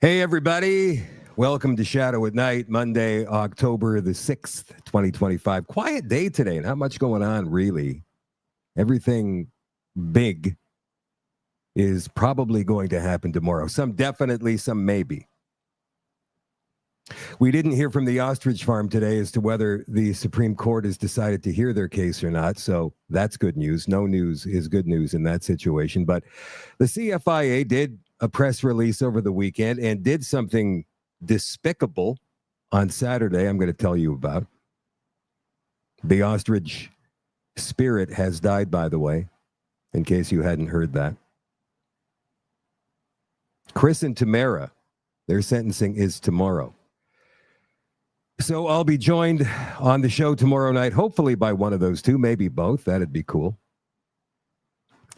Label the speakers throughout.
Speaker 1: Hey, everybody. Welcome to Shadow at Night, Monday, October the 6th, 2025. Quiet day today. Not much going on, really. Everything big is probably going to happen tomorrow. Some definitely, some maybe. We didn't hear from the Ostrich Farm today as to whether the Supreme Court has decided to hear their case or not. So that's good news. No news is good news in that situation. But the CFIA did a press release over the weekend and did something despicable on Saturday I'm going to tell you about. The ostrich spirit has died, by the way, in case you hadn't heard that. Chris and Tamara, their sentencing is tomorrow. So I'll be joined on the show tomorrow night, hopefully by one of those two, maybe both. That'd be cool.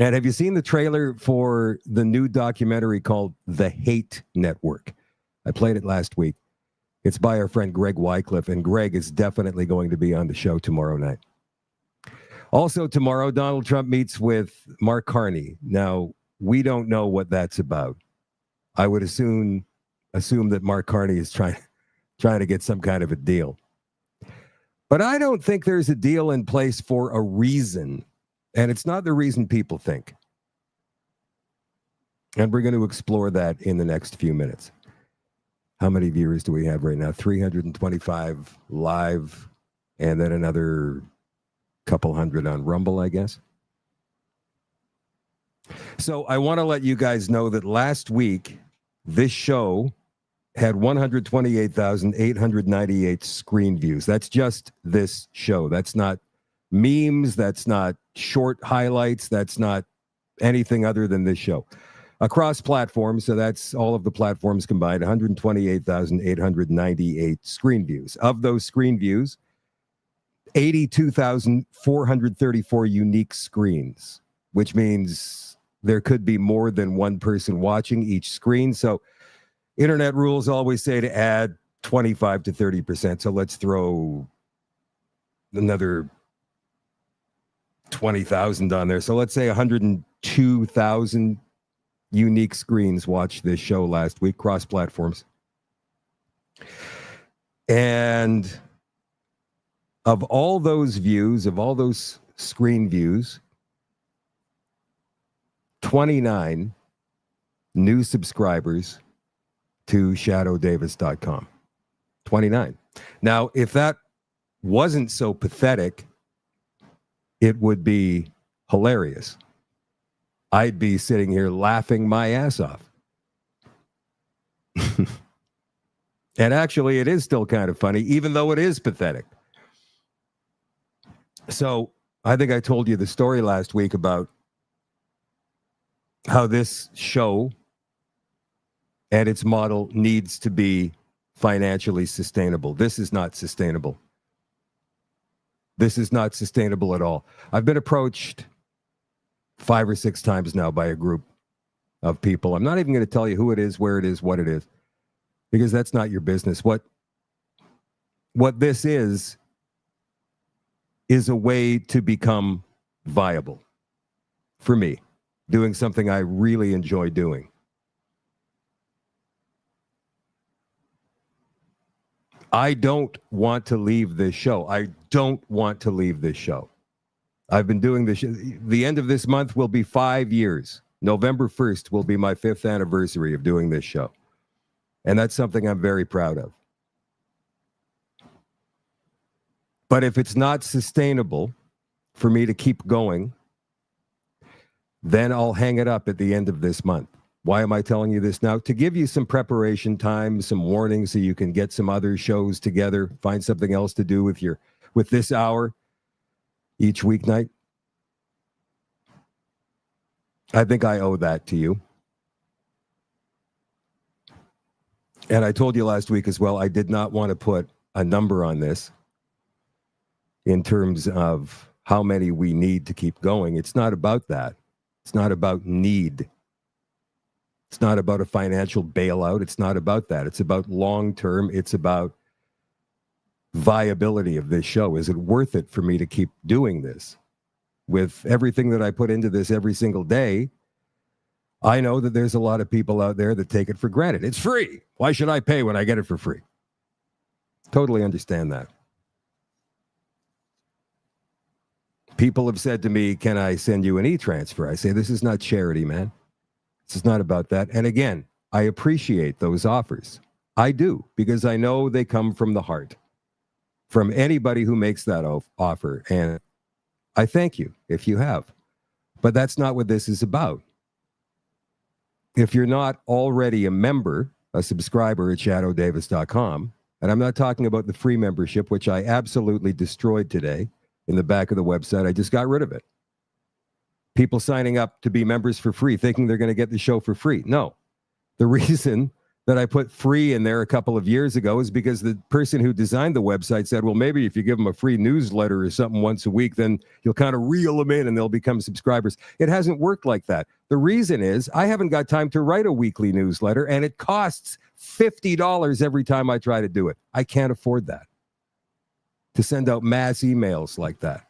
Speaker 1: And have you seen the trailer for the new documentary called The Hate Network? I played it last week. It's by our friend Greg Wycliffe, and Greg is definitely going to be on the show tomorrow night. Also tomorrow, Donald Trump meets with Mark Carney. Now, we don't know what that's about. I would assume that Mark Carney is trying to get some kind of a deal. But I don't think there's a deal in place for a reason. And it's not the reason people think. And we're going to explore that in the next few minutes. How many viewers do we have right now? 325 live, and then another couple hundred on Rumble, I guess. So I want to let you guys know that last week, this show had 128,898 screen views. That's just this show. That's not memes. That's not short highlights. That's not anything other than this show. Across platforms, so that's all of the platforms combined, 128,898 screen views. Of those screen views, 82,434 unique screens, which means there could be more than one person watching each screen. So internet rules always say to add 25 to 30%. So let's throw another 20,000 on there. So let's say 102,000 unique screens watched this show last week, cross platforms. And of all those views, of all those screen views, 29 new subscribers to shadowdavis.com. 29. Now, if that wasn't so pathetic, it would be hilarious. I'd be sitting here laughing my ass off. And actually, it is still kind of funny, even though it is pathetic. So I think I told you the story last week about how this show and its model needs to be financially sustainable. This is not sustainable. This is not sustainable at all. I've been approached 5 or 6 times now by a group of people. I'm not even going to tell you who it is, where it is, what it is, because that's not your business. What this is a way to become viable for me, doing something I really enjoy doing. I don't want to leave this show. I don't want to leave this show. I've been doing this. The end of this month will be 5 years. November 1st will be my 5th anniversary of doing this show. And that's something I'm very proud of. But if it's not sustainable for me to keep going, then I'll hang it up at the end of this month. Why am I telling you this now? To give you some preparation time, some warning, so you can get some other shows together, find something else to do with this hour each weeknight. I think I owe that to you. And I told you last week as well, I did not want to put a number on this in terms of how many we need to keep going. It's not about that. It's not about need. It's not about a financial bailout. It's not about that. It's about long-term. It's about viability of this show. Is it worth it for me to keep doing this? With everything that I put into this every single day, I know that there's a lot of people out there that take it for granted. It's free. Why should I pay when I get it for free? Totally understand that. People have said to me, can I send you an e-transfer? I say, this is not charity, man. This is not about that. And again, I appreciate those offers. I do, because I know they come from the heart, from anybody who makes that offer. And I thank you if you have. But that's not what this is about. If you're not already a member, a subscriber at shadowdavis.com, and I'm not talking about the free membership, which I absolutely destroyed today in the back of the website. I just got rid of it. People signing up to be members for free, thinking they're going to get the show for free. No. The reason that I put free in there a couple of years ago is because the person who designed the website said, well, maybe if you give them a free newsletter or something once a week, then you'll kind of reel them in and they'll become subscribers. It hasn't worked like that. The reason is I haven't got time to write a weekly newsletter, and it costs $50 every time I try to do it. I can't afford that, to send out mass emails like that.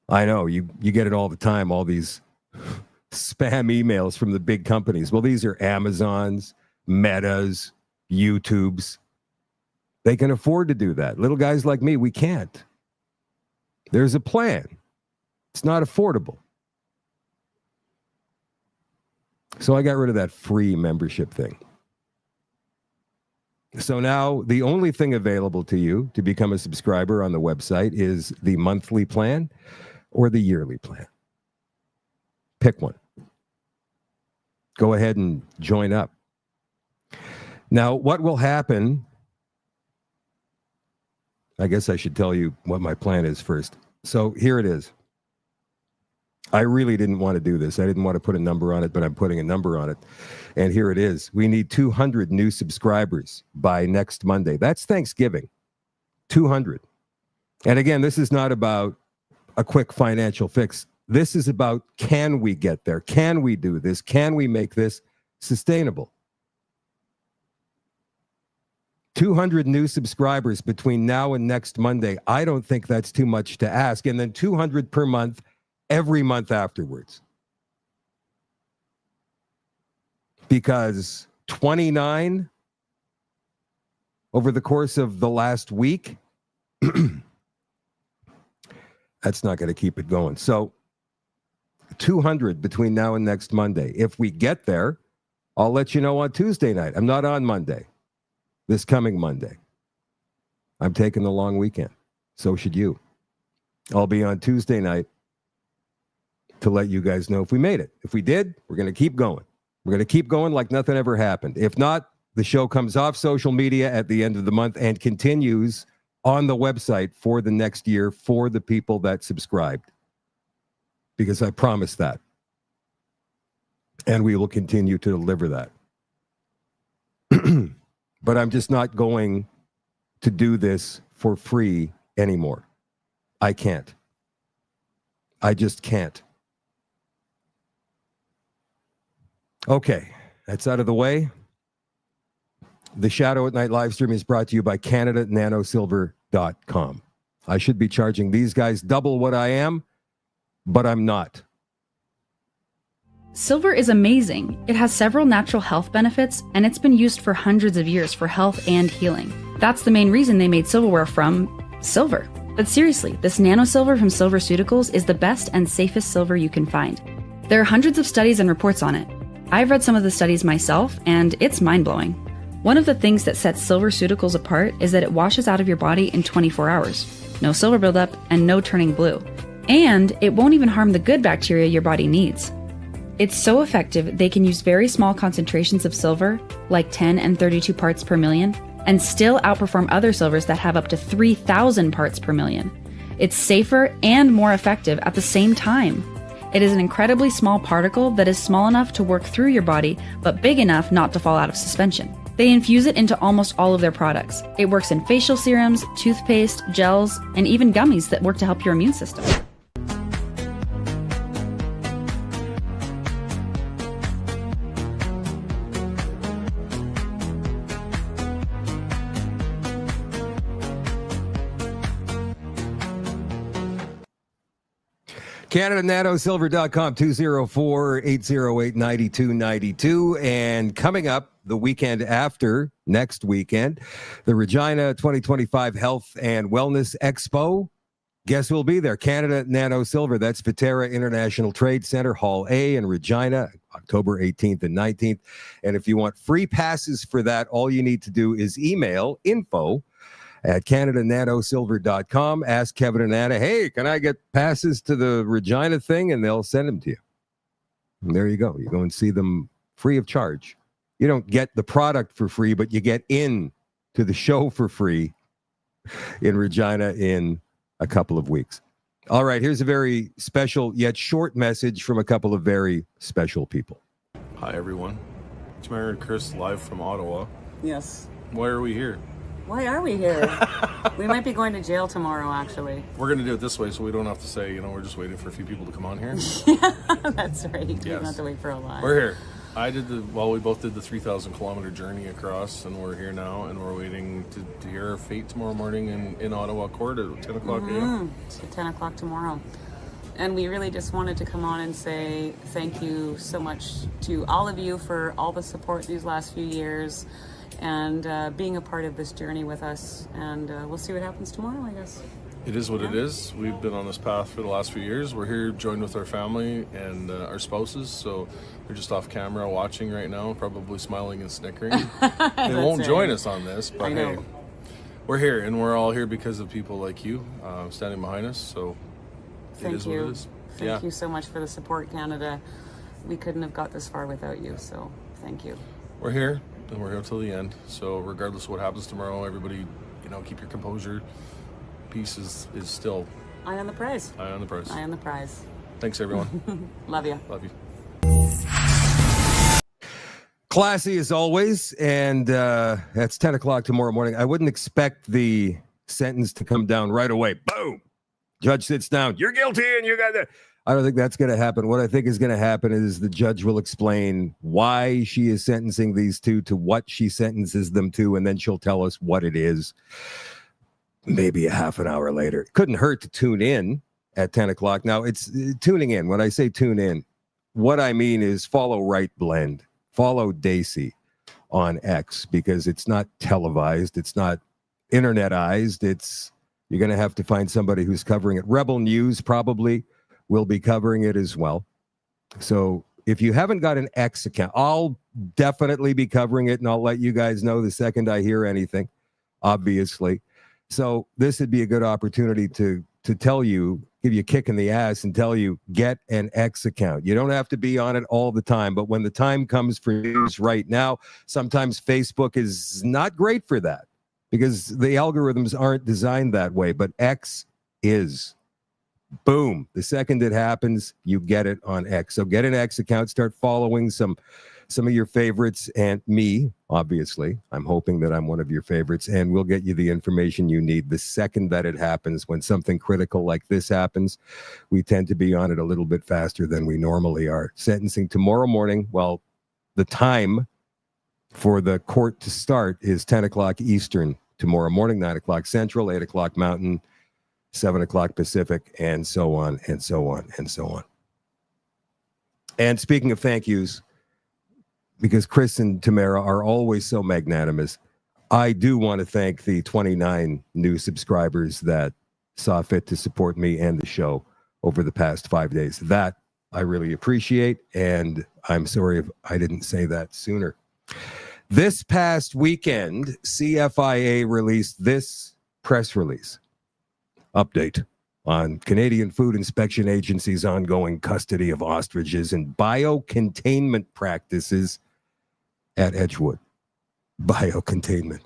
Speaker 1: I know you get it all the time, all these spam emails from the big companies. Well, these are Amazons, Metas, YouTubes. They can afford to do that. Little guys like me, we can't. There's a plan. It's not affordable. So I got rid of that free membership thing. So now the only thing available to you to become a subscriber on the website is the monthly plan or the yearly plan. Pick one. Go ahead and join up. Now, what will happen? I guess I should tell you what my plan is first. So here it is. I really didn't want to do this. I didn't want to put a number on it, but I'm putting a number on it. And here it is. We need 200 new subscribers by next Monday. That's Thanksgiving. 200. And again, this is not about a quick financial fix. This is about, can we get there? Can we do this? Can we make this sustainable? 200 new subscribers between now and next Monday. I don't think that's too much to ask. And then 200 per month, every month afterwards. Because 29 over the course of the last week, that's not going to keep it going. So 200 between now and next Monday. If we get there, I'll let you know on Tuesday night. I'm not on Monday, this coming Monday. I'm taking the long weekend. So should you. I'll be on Tuesday night to let you guys know if we made it. If we did, we're going to keep going. We're going to keep going like nothing ever happened. If not, the show comes off social media at the end of the month and continues on the website for the next year for the people that subscribed. Because I promised that. And we will continue to deliver that. But I'm just not going to do this for free anymore. I can't. I just can't. Okay, that's out of the way. The Shadow at Night live stream is brought to you by CanadaNanoSilver.com. I should be charging these guys double what I am, but I'm not.
Speaker 2: Silver is amazing. It has several natural health benefits, and it's been used for hundreds of years for health and healing. That's the main reason they made silverware from silver. But seriously, this nano silver from Silverceuticals is the best and safest silver you can find. There are hundreds of studies and reports on it. I've read some of the studies myself, and it's mind-blowing. One of the things that sets Silverceuticals apart is that it washes out of your body in 24 hours. No silver buildup and no turning blue. And it won't even harm the good bacteria your body needs. It's so effective they can use very small concentrations of silver, like 10 and 32 parts per million, and still outperform other silvers that have up to 3,000 parts per million. It's safer and more effective at the same time. It is an incredibly small particle that is small enough to work through your body, but big enough not to fall out of suspension. They infuse it into almost all of their products. It works in facial serums, toothpaste, gels, and even gummies that work to help your immune system.
Speaker 1: CanadaNanoSilver.com, 204-808-9292. And coming up the weekend after, next weekend, the Regina 2025 Health and Wellness Expo. Guess who'll be there? Canada Nano Silver. That's Viterra International Trade Center, Hall A in Regina, October 18th and 19th. And if you want free passes for that, all you need to do is email info@CanadaNanoSilver.com. Ask Kevin and Anna, hey, can I get passes to the Regina thing? And they'll send them to you. And there you go. You go and see them free of charge. You don't get the product for free, but you get in to the show for free in Regina in a couple of weeks. All right, here's a very special yet short message from a couple of very special people.
Speaker 3: Hi, everyone. It's Mary and Chris live from Ottawa.
Speaker 4: Yes.
Speaker 3: Why are we here?
Speaker 4: Why are we here? We might be going to jail tomorrow, actually.
Speaker 3: We're going to do it this way so we don't have to say, we're just waiting for a few people to come on here.
Speaker 4: Yeah, that's right.
Speaker 3: Yes.
Speaker 4: We don't have to wait for a while.
Speaker 3: We're here. We both did the 3,000 kilometer journey across, and we're here now, and we're waiting to hear our fate tomorrow morning in Ottawa court at 10 o'clock a.m.
Speaker 4: It's at 10 o'clock tomorrow. And we really just wanted to come on and say thank you so much to all of you for all the support these last few years and being a part of this journey with us. And we'll see what happens tomorrow, I guess.
Speaker 3: It is what it is. We've been on this path for the last few years. We're here joined with our family and our spouses, so we're just off camera watching right now, probably smiling and snickering. They won't join us on this, but hey, we're here, and we're all here because of people like you standing behind us, so it is what it is.
Speaker 4: Thank you so much for the support, Canada. We couldn't have got this far without you, so thank you.
Speaker 3: We're here, and we're here till the end, so regardless of what happens tomorrow, everybody, keep your composure. Peace is still
Speaker 4: eye on the prize.
Speaker 3: Eye on the prize.
Speaker 4: Eye on the prize.
Speaker 3: Thanks, everyone.
Speaker 4: Love you.
Speaker 3: Love you.
Speaker 1: Classy as always, and that's 10 o'clock tomorrow morning. I wouldn't expect the sentence to come down right away. Boom! Judge sits down. You're guilty, and you got that. I don't think that's going to happen. What I think is going to happen is the judge will explain why she is sentencing these two to what she sentences them to, and then she'll tell us what it is. Maybe a half an hour later. It couldn't hurt to tune in at 10 o'clock. Now, it's tuning in. When I say tune in, what I mean is follow Right Blend. Follow Daisy on X, because it's not televised. It's not internetized. You're going to have to find somebody who's covering it. Rebel News probably will be covering it as well. So if you haven't got an X account, I'll definitely be covering it, and I'll let you guys know the second I hear anything, obviously. So this would be a good opportunity to tell you, give you a kick in the ass and tell you, get an X account. You don't have to be on it all the time, but when the time comes for news right now, sometimes Facebook is not great for that because the algorithms aren't designed that way, but X is. Boom. The second it happens, you get it on X. So get an X account, start following some of your favorites and me, obviously. I'm hoping that I'm one of your favorites, and we'll get you the information you need the second that it happens. When something critical like this happens, we tend to be on it a little bit faster than we normally are. Sentencing tomorrow morning. Well, the time for the court to start is 10 o'clock Eastern tomorrow morning, 9 o'clock Central, 8 o'clock Mountain, 7 o'clock Pacific, and so on, and so on, and so on. And speaking of thank yous, because Chris and Tamara are always so magnanimous, I do want to thank the 29 new subscribers that saw fit to support me and the show over the past 5 days. That I really appreciate, and I'm sorry if I didn't say that sooner. This past weekend, CFIA released this press release. Update on Canadian Food Inspection Agency's ongoing custody of ostriches and biocontainment practices at Edgewood. Biocontainment.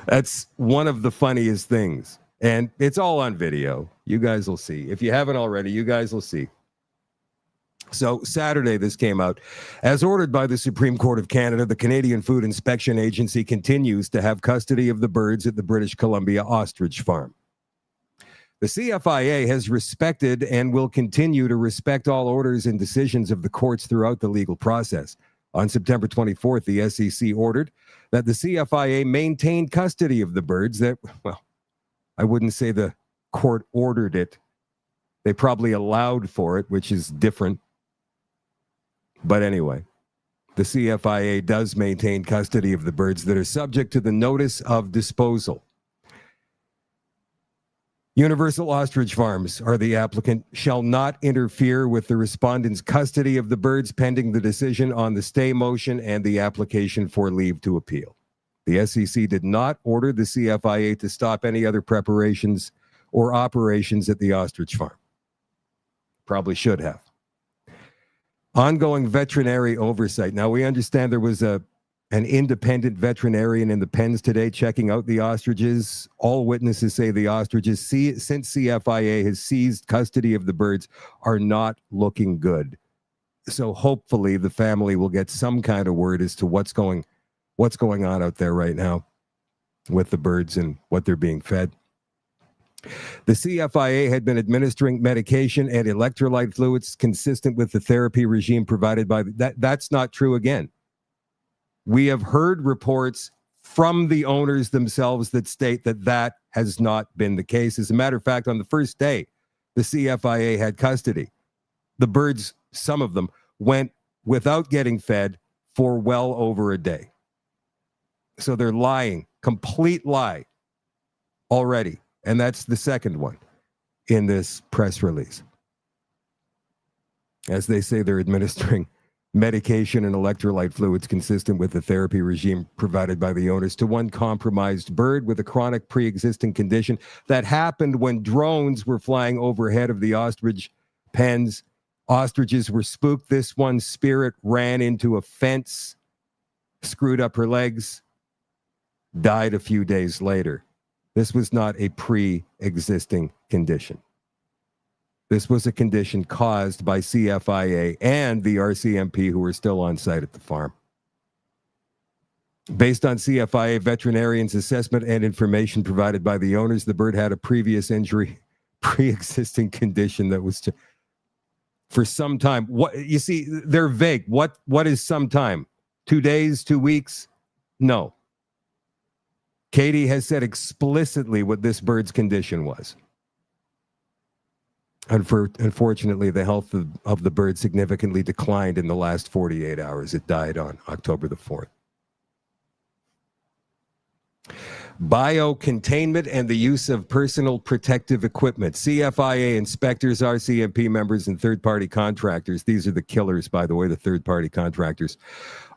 Speaker 1: That's one of the funniest things. And it's all on video. You guys will see. If you haven't already, you guys will see. So Saturday, this came out. As ordered by the Supreme Court of Canada, the Canadian Food Inspection Agency continues to have custody of the birds at the British Columbia Ostrich Farm. The CFIA has respected and will continue to respect all orders and decisions of the courts throughout the legal process. On September 24th, the SEC ordered that the CFIA maintain custody of the birds that, well, I wouldn't say the court ordered it. They probably allowed for it, which is different. But anyway, the CFIA does maintain custody of the birds that are subject to the notice of disposal. Universal Ostrich Farms are the applicant, shall not interfere with the respondent's custody of the birds pending the decision on the stay motion and the application for leave to appeal. The SEC did not order the CFIA to stop any other preparations or operations at the ostrich farm. Probably should have. Ongoing veterinary oversight. Now, we understand there was an independent veterinarian in the pens today checking out the ostriches. All witnesses say the ostriches, since CFIA has seized custody of the birds, are not looking good. So hopefully the family will get some kind of word as to what's going on out there right now with the birds and what they're being fed. The CFIA had been administering medication and electrolyte fluids consistent with the therapy regime provided by that's not true again. We have heard reports from the owners themselves that state that that has not been the case. As a matter of fact, on the first day the CFIA had custody, the birds, some of them, went without getting fed for well over a day. So they're lying, complete lie already. And that's the second one in this press release. As they say, they're administering medication and electrolyte fluids consistent with the therapy regime provided by the owners to one compromised bird with a chronic pre-existing condition that happened when drones were flying overhead of the ostrich pens. Ostriches were spooked. This one, Spirit, ran into a fence, screwed up her legs, died a few days later. This was not a pre-existing condition. This was a condition caused by CFIA and the RCMP who were still on site at the farm. Based on CFIA veterinarian's assessment and information provided by the owners, the bird had a previous injury, pre-existing condition that was for some time. What you see, they're vague. What is some time? 2 days, 2 weeks? No. Katie has said explicitly what this bird's condition was. Unfortunately, the health of the bird significantly declined in the last 48 hours. It died on October the 4th. Biocontainment and the use of personal protective equipment. CFIA inspectors, RCMP members, and third-party contractors, these are the killers, by the way, the third-party contractors,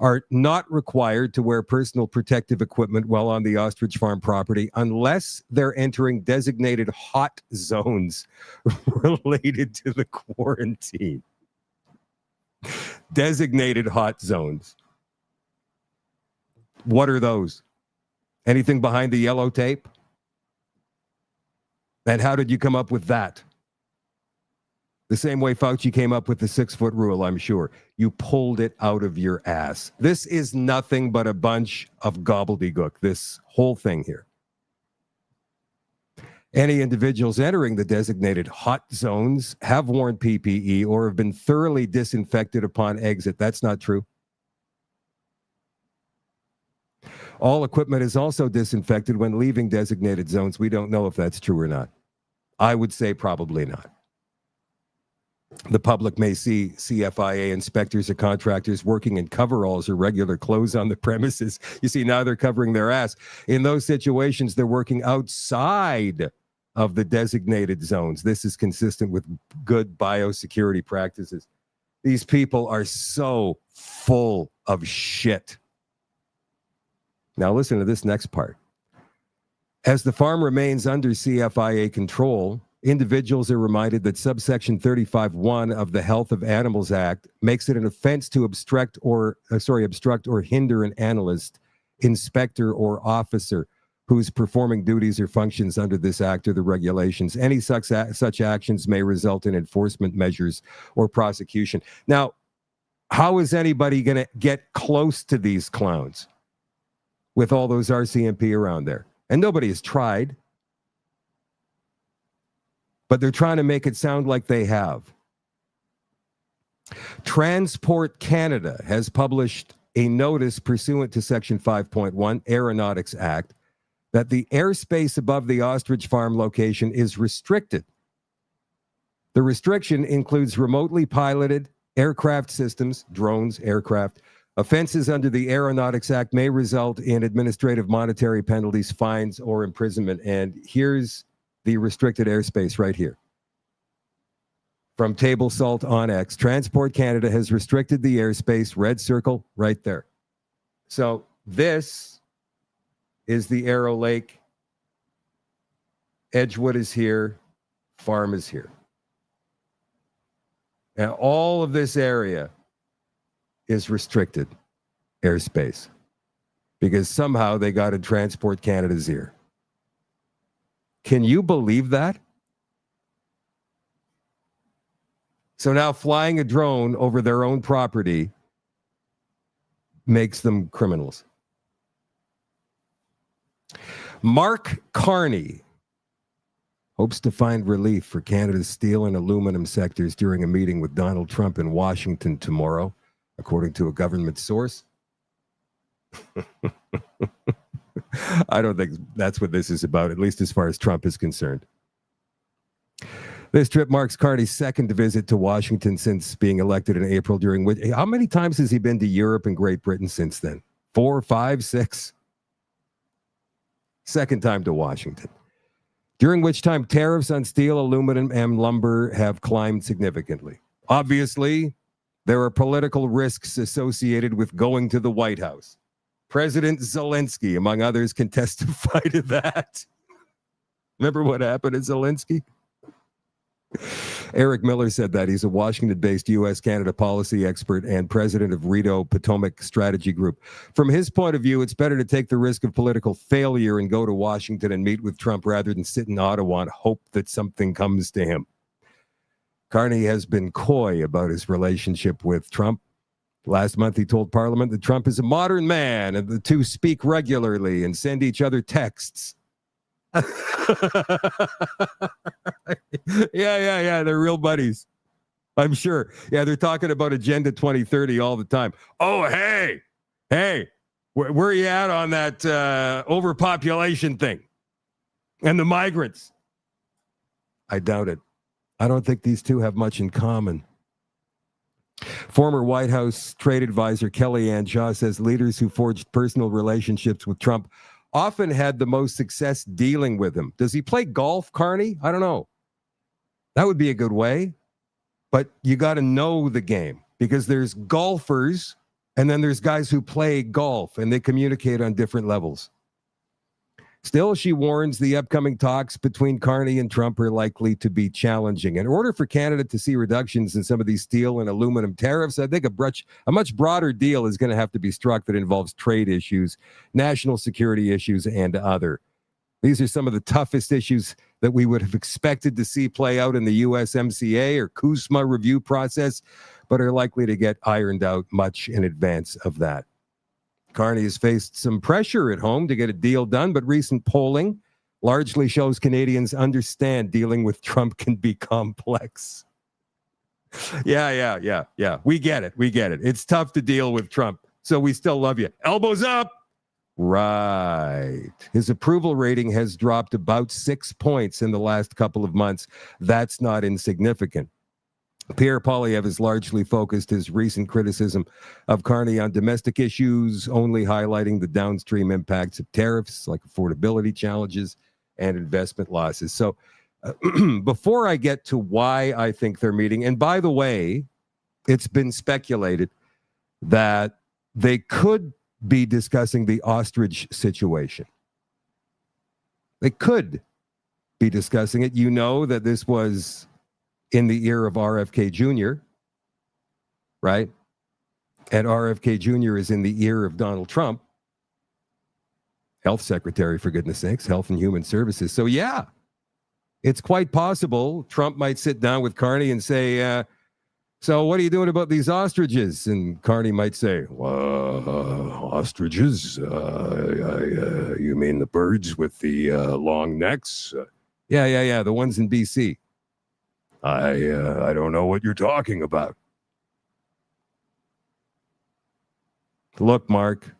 Speaker 1: are not required to wear personal protective equipment while on the ostrich farm property unless they're entering designated hot zones related to the quarantine. Designated hot zones. What are those? Anything behind the yellow tape? And how did you come up with that? The same way Fauci came up with the 6-foot rule, I'm sure. You pulled it out of your ass. This is nothing but a bunch of gobbledygook, this whole thing here. Any individuals entering the designated hot zones have worn PPE or have been thoroughly disinfected upon exit. That's not true. All equipment is also disinfected when leaving designated zones. We don't know if that's true or not. I would say probably not. The public may see CFIA inspectors or contractors working in coveralls or regular clothes on the premises. You see, now they're covering their ass. In those situations, they're working outside of the designated zones. This is consistent with good biosecurity practices. These people are so full of shit. Now listen to this next part. As the farm remains under CFIA control, individuals are reminded that subsection 35(1) of the Health of Animals Act makes it an offense to obstruct or hinder an analyst, inspector, or officer who is performing duties or functions under this act or the regulations. Any such actions may result in enforcement measures or prosecution. Now, how is anybody going to get close to these clowns with all those RCMP around there? And nobody has tried. But they're trying to make it sound like they have. Transport Canada has published a notice pursuant to Section 5.1 Aeronautics Act that the airspace above the ostrich farm location is restricted. The restriction includes remotely piloted aircraft systems, drones, aircraft. Offenses under the Aeronautics Act may result in administrative monetary penalties, fines, or imprisonment. And here's the restricted airspace right here. From Table Salt on X, Transport Canada has restricted the airspace, red circle right there. So this is the Arrow Lake. Edgewood is here. Farm is here. And all of this area is restricted airspace because somehow they got in Transport Canada's ear. Can you believe that? So now flying a drone over their own property makes them criminals. Mark Carney hopes to find relief for Canada's steel and aluminum sectors during a meeting with Donald Trump in Washington tomorrow, according to a government source. I don't think that's what this is about, at least as far as Trump is concerned. This trip marks Carney's second visit to Washington since being elected in April, during which, how many times has he been to Europe and Great Britain since then? 4, 5, 6? Second time to Washington. During which time tariffs on steel, aluminum, and lumber have climbed significantly. Obviously, there are political risks associated with going to the White House. President Zelensky, among others, can testify to that. Remember what happened to Zelensky? Eric Miller said that. He's a Washington-based U.S.-Canada policy expert and president of Rito Potomac Strategy Group. From his point of view, it's better to take the risk of political failure and go to Washington and meet with Trump rather than sit in Ottawa and hope that something comes to him. Carney has been coy about his relationship with Trump. Last month, he told Parliament that Trump is a modern man and the two speak regularly and send each other texts. Yeah. They're real buddies, I'm sure. Yeah, they're talking about Agenda 2030 all the time. Oh, hey, where are you at on that overpopulation thing and the migrants? I doubt it. I don't think these two have much in common. Former White House trade advisor Kellyanne Shaw says leaders who forged personal relationships with Trump often had the most success dealing with him. Does he play golf, Carney? I don't know. That would be a good way. But you got to know the game, because there's golfers and then there's guys who play golf and they communicate on different levels. Still, she warns the upcoming talks between Carney and Trump are likely to be challenging. In order for Canada to see reductions in some of these steel and aluminum tariffs, I think a much broader deal is going to have to be struck that involves trade issues, national security issues, and other. These are some of the toughest issues that we would have expected to see play out in the USMCA or CUSMA review process, but are likely to get ironed out much in advance of that. Carney has faced some pressure at home to get a deal done, but recent polling largely shows Canadians understand dealing with Trump can be complex. Yeah. We get it. It's tough to deal with Trump, so we still love you. Elbows up. Right. His approval rating has dropped about 6 points in the last couple of months. That's not insignificant. Pierre Poilievre has largely focused his recent criticism of Carney on domestic issues, only highlighting the downstream impacts of tariffs like affordability challenges and investment losses. So before I get to why I think they're meeting, and by the way, it's been speculated that they could be discussing the ostrich situation. They could be discussing it. You know that this was in the ear of RFK Jr., right? And RFK Jr. is in the ear of Donald Trump, health secretary, for goodness sakes, Health and Human Services. So yeah, it's quite possible Trump might sit down with Carney and say, so what are you doing about these ostriches? And Carney might say, ostriches? You mean the birds with the long necks? Yeah, the ones in BC. I don't know what you're talking about. Look, Mark,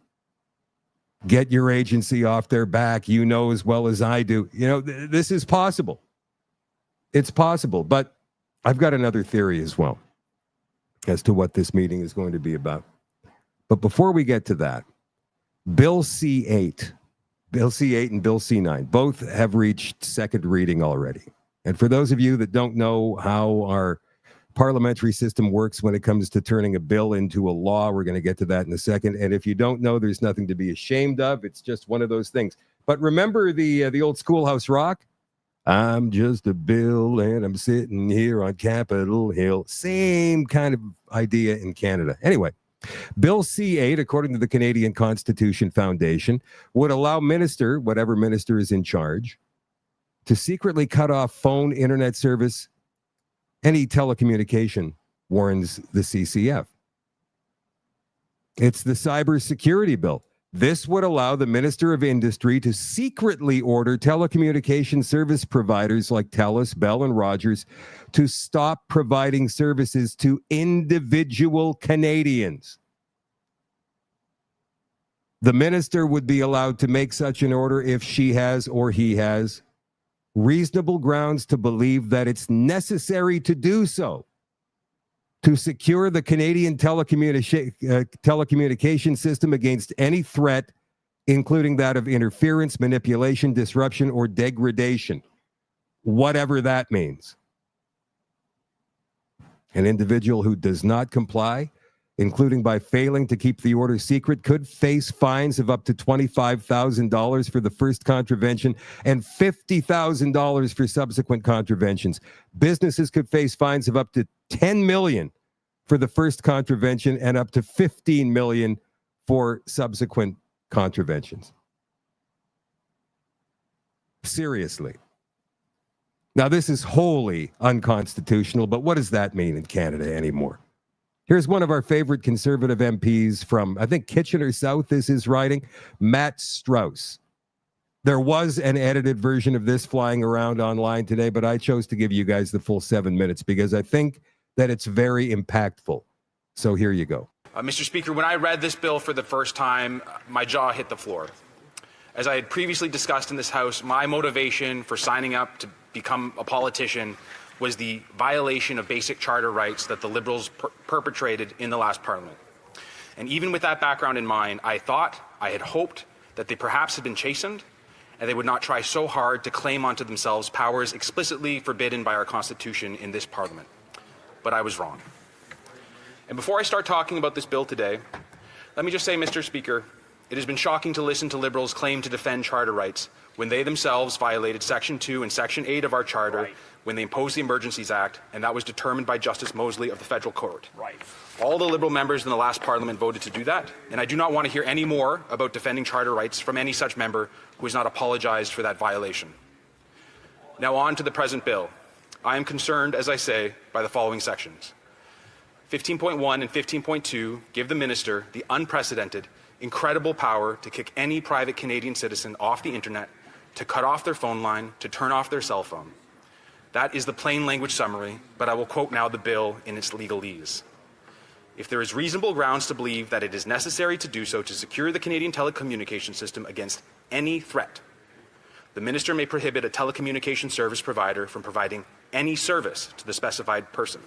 Speaker 1: get your agency off their back. You know as well as I do. You know, this is possible. It's possible. But I've got another theory as well as to what this meeting is going to be about. But before we get to that, Bill C-8 and Bill C-9 both have reached second reading already. And for those of you that don't know how our parliamentary system works when it comes to turning a bill into a law, we're going to get to that in a second. And if you don't know, there's nothing to be ashamed of. It's just one of those things. But remember the old Schoolhouse Rock? I'm just a bill and I'm sitting here on Capitol Hill. Same kind of idea in Canada. Anyway, Bill C-8, according to the Canadian Constitution Foundation, would allow whatever minister is in charge, to secretly cut off phone, internet service, any telecommunication, warns the CCF. It's the cybersecurity bill. This would allow the Minister of Industry to secretly order telecommunication service providers like TELUS, Bell, and Rogers to stop providing services to individual Canadians. The minister would be allowed to make such an order if she has or he has reasonable grounds to believe that it's necessary to do so to secure the Canadian telecommunication system against any threat, including that of interference, manipulation, disruption, or degradation, whatever that means. An individual who does not comply, including by failing to keep the order secret, could face fines of up to $25,000 for the first contravention and $50,000 for subsequent contraventions. Businesses could face fines of up to $10 million for the first contravention and up to $15 million for subsequent contraventions. Seriously. Now, this is wholly unconstitutional, but what does that mean in Canada anymore? Here's one of our favorite conservative MPs from, I think, Kitchener South is his writing, Matt Strauss. There was an edited version of this flying around online today, but I chose to give you guys the full 7 minutes because I think that it's very impactful. So here you go.
Speaker 5: Mr. Speaker, when I read this bill for the first time, my jaw hit the floor. As I had previously discussed in this House, my motivation for signing up to become a politician was the violation of basic charter rights that the Liberals perpetrated in the last Parliament. And even with that background in mind, I had hoped that they perhaps had been chastened and they would not try so hard to claim onto themselves powers explicitly forbidden by our Constitution in this Parliament. But I was wrong. And before I start talking about this bill today, let me just say, Mr. Speaker, it has been shocking to listen to Liberals claim to defend charter rights when they themselves violated Section 2 and Section 8 of our Charter when they imposed the Emergencies Act, and that was determined by Justice Mosley of the Federal Court. All the Liberal members in the last Parliament voted to do that, and I do not want to hear any more about defending charter rights from any such member who has not apologized for that violation. Now on to the present bill. I am concerned, as I say, by the following sections. 15.1 and 15.2 give the minister the unprecedented, incredible power to kick any private Canadian citizen off the internet, to cut off their phone line, to turn off their cell phone. That is the plain language summary, but I will quote now the bill in its legalese. If there is reasonable grounds to believe that it is necessary to do so to secure the Canadian telecommunication system against any threat, the minister may prohibit a telecommunication service provider from providing any service to the specified person.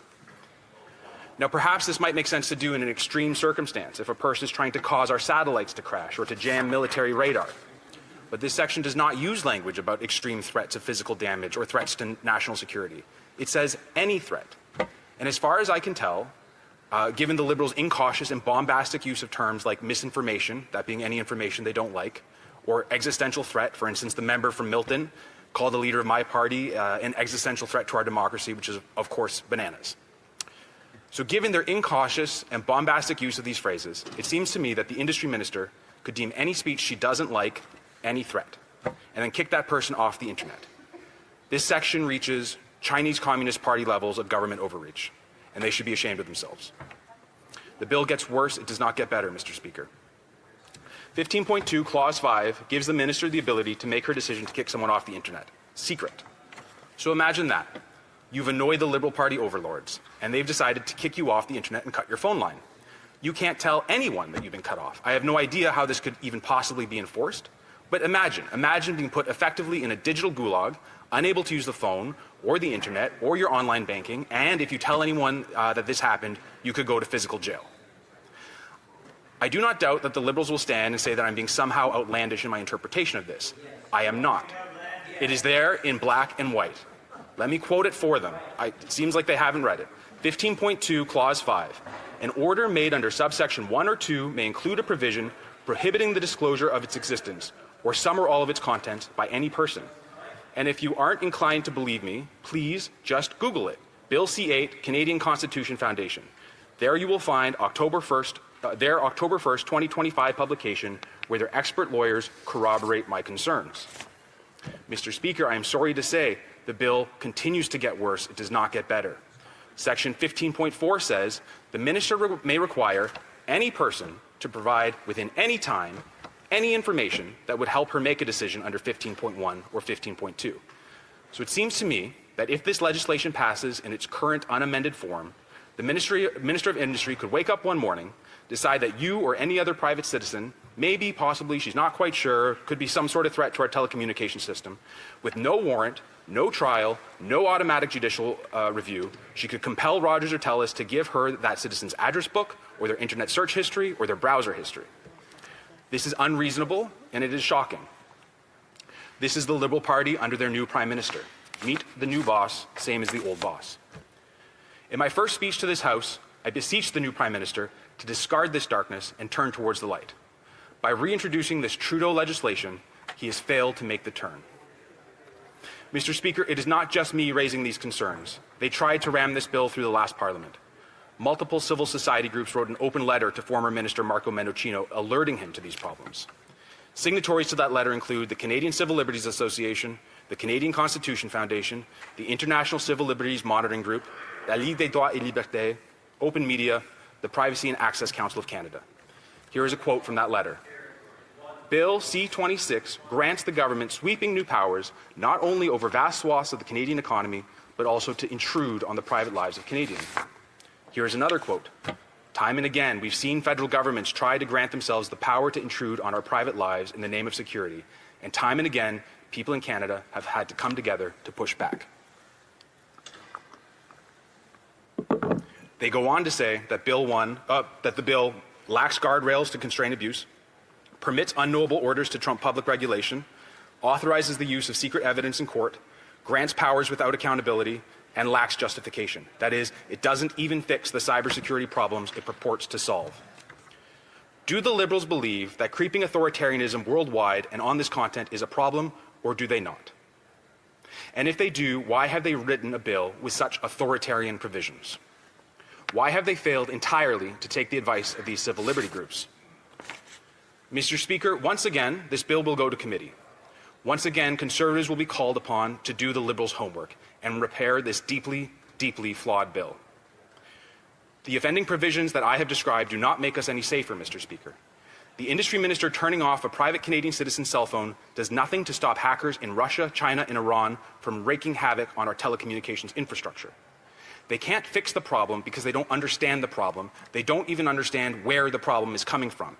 Speaker 5: Now, perhaps this might make sense to do in an extreme circumstance if a person is trying to cause our satellites to crash or to jam military radar. But this section does not use language about extreme threats of physical damage or threats to national security. It says any threat. And as far as I can tell, given the Liberals' incautious and bombastic use of terms like misinformation, that being any information they don't like, or existential threat, for instance, the member from Milton called the leader of my party an existential threat to our democracy, which is, of course, bananas. So given their incautious and bombastic use of these phrases, it seems to me that the industry minister could deem any speech she doesn't like any threat, and then kick that person off the internet. This section reaches Chinese Communist Party levels of government overreach, and they should be ashamed of themselves. The bill gets worse, it does not get better, Mr. Speaker. 15.2 Clause 5 gives the minister the ability to make her decision to kick someone off the internet. Secret. So imagine that. You've annoyed the Liberal Party overlords, and they've decided to kick you off the internet and cut your phone line. You can't tell anyone that you've been cut off. I have no idea how this could even possibly be enforced. But imagine being put effectively in a digital gulag, unable to use the phone or the internet or your online banking, and if you tell anyone that this happened, you could go to physical jail. I do not doubt that the Liberals will stand and say that I'm being somehow outlandish in my interpretation of this. I am not. It is there in black and white. Let me quote it for them. It seems like they haven't read it. 15.2 Clause 5. An order made under subsection 1 or 2 may include a provision prohibiting the disclosure of its existence or some or all of its contents by any person. And if you aren't inclined to believe me, please just Google it. Bill C-8, Canadian Constitution Foundation. There you will find their October 1st, 2025 publication where their expert lawyers corroborate my concerns. Mr. Speaker, I am sorry to say the bill continues to get worse. It does not get better. Section 15.4 says the minister may require any person to provide within any time any information that would help her make a decision under 15.1 or 15.2. So it seems to me that if this legislation passes in its current unamended form, the Minister of Industry could wake up one morning, decide that you or any other private citizen Maybe, possibly, she's not quite sure, could be some sort of threat to our telecommunication system. With no warrant, no trial, no automatic judicial review, she could compel Rogers or TELUS to give her that citizen's address book or their internet search history or their browser history. This is unreasonable and it is shocking. This is the Liberal Party under their new Prime Minister. Meet the new boss, same as the old boss. In my first speech to this House, I beseeched the new Prime Minister to discard this darkness and turn towards the light. By reintroducing this Trudeau legislation, he has failed to make the turn. Mr. Speaker, it is not just me raising these concerns. They tried to ram this bill through the last Parliament. Multiple civil society groups wrote an open letter to former Minister Marco Mendocino alerting him to these problems. Signatories to that letter include the Canadian Civil Liberties Association, the Canadian Constitution Foundation, the International Civil Liberties Monitoring Group, la Ligue des droits et libertés, Open Media, the Privacy and Access Council of Canada. Here is a quote from that letter. Bill C-26 grants the government sweeping new powers not only over vast swaths of the Canadian economy, but also to intrude on the private lives of Canadians. Here is another quote. Time and again, we've seen federal governments try to grant themselves the power to intrude on our private lives in the name of security. And time and again, people in Canada have had to come together to push back. They go on to say that the bill lacks guardrails to constrain abuse, permits unknowable orders to trump public regulation, authorizes the use of secret evidence in court, grants powers without accountability, and lacks justification. That is, it doesn't even fix the cybersecurity problems it purports to solve. Do the Liberals believe that creeping authoritarianism worldwide and on this continent is a problem, or do they not? And if they do, why have they written a bill with such authoritarian provisions? Why have they failed entirely to take the advice of these civil liberty groups? Mr. Speaker, once again, this bill will go to committee. Once again, Conservatives will be called upon to do the Liberals' homework and repair this deeply, deeply flawed bill. The offending provisions that I have described do not make us any safer, Mr. Speaker. The industry minister turning off a private Canadian citizen's cell phone does nothing to stop hackers in Russia, China, and Iran from wreaking havoc on our telecommunications infrastructure. They can't fix the problem because they don't understand the problem. They don't even understand where the problem is coming from.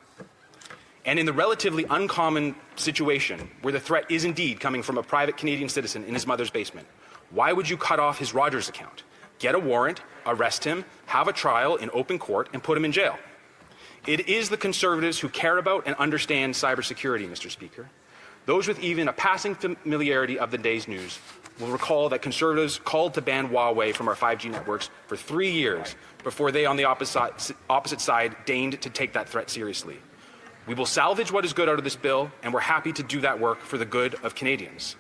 Speaker 5: And in the relatively uncommon situation where the threat is indeed coming from a private Canadian citizen in his mother's basement, why would you cut off his Rogers account? Get a warrant, arrest him, have a trial in open court, and put him in jail. It is the Conservatives who care about and understand cybersecurity, Mr. Speaker. Those with even a passing familiarity of the day's news will recall that Conservatives called to ban Huawei from our 5G networks for 3 years before they on the opposite side deigned to take that threat seriously. We will salvage what is good out of this bill, and we're happy to do that work for the good of Canadians.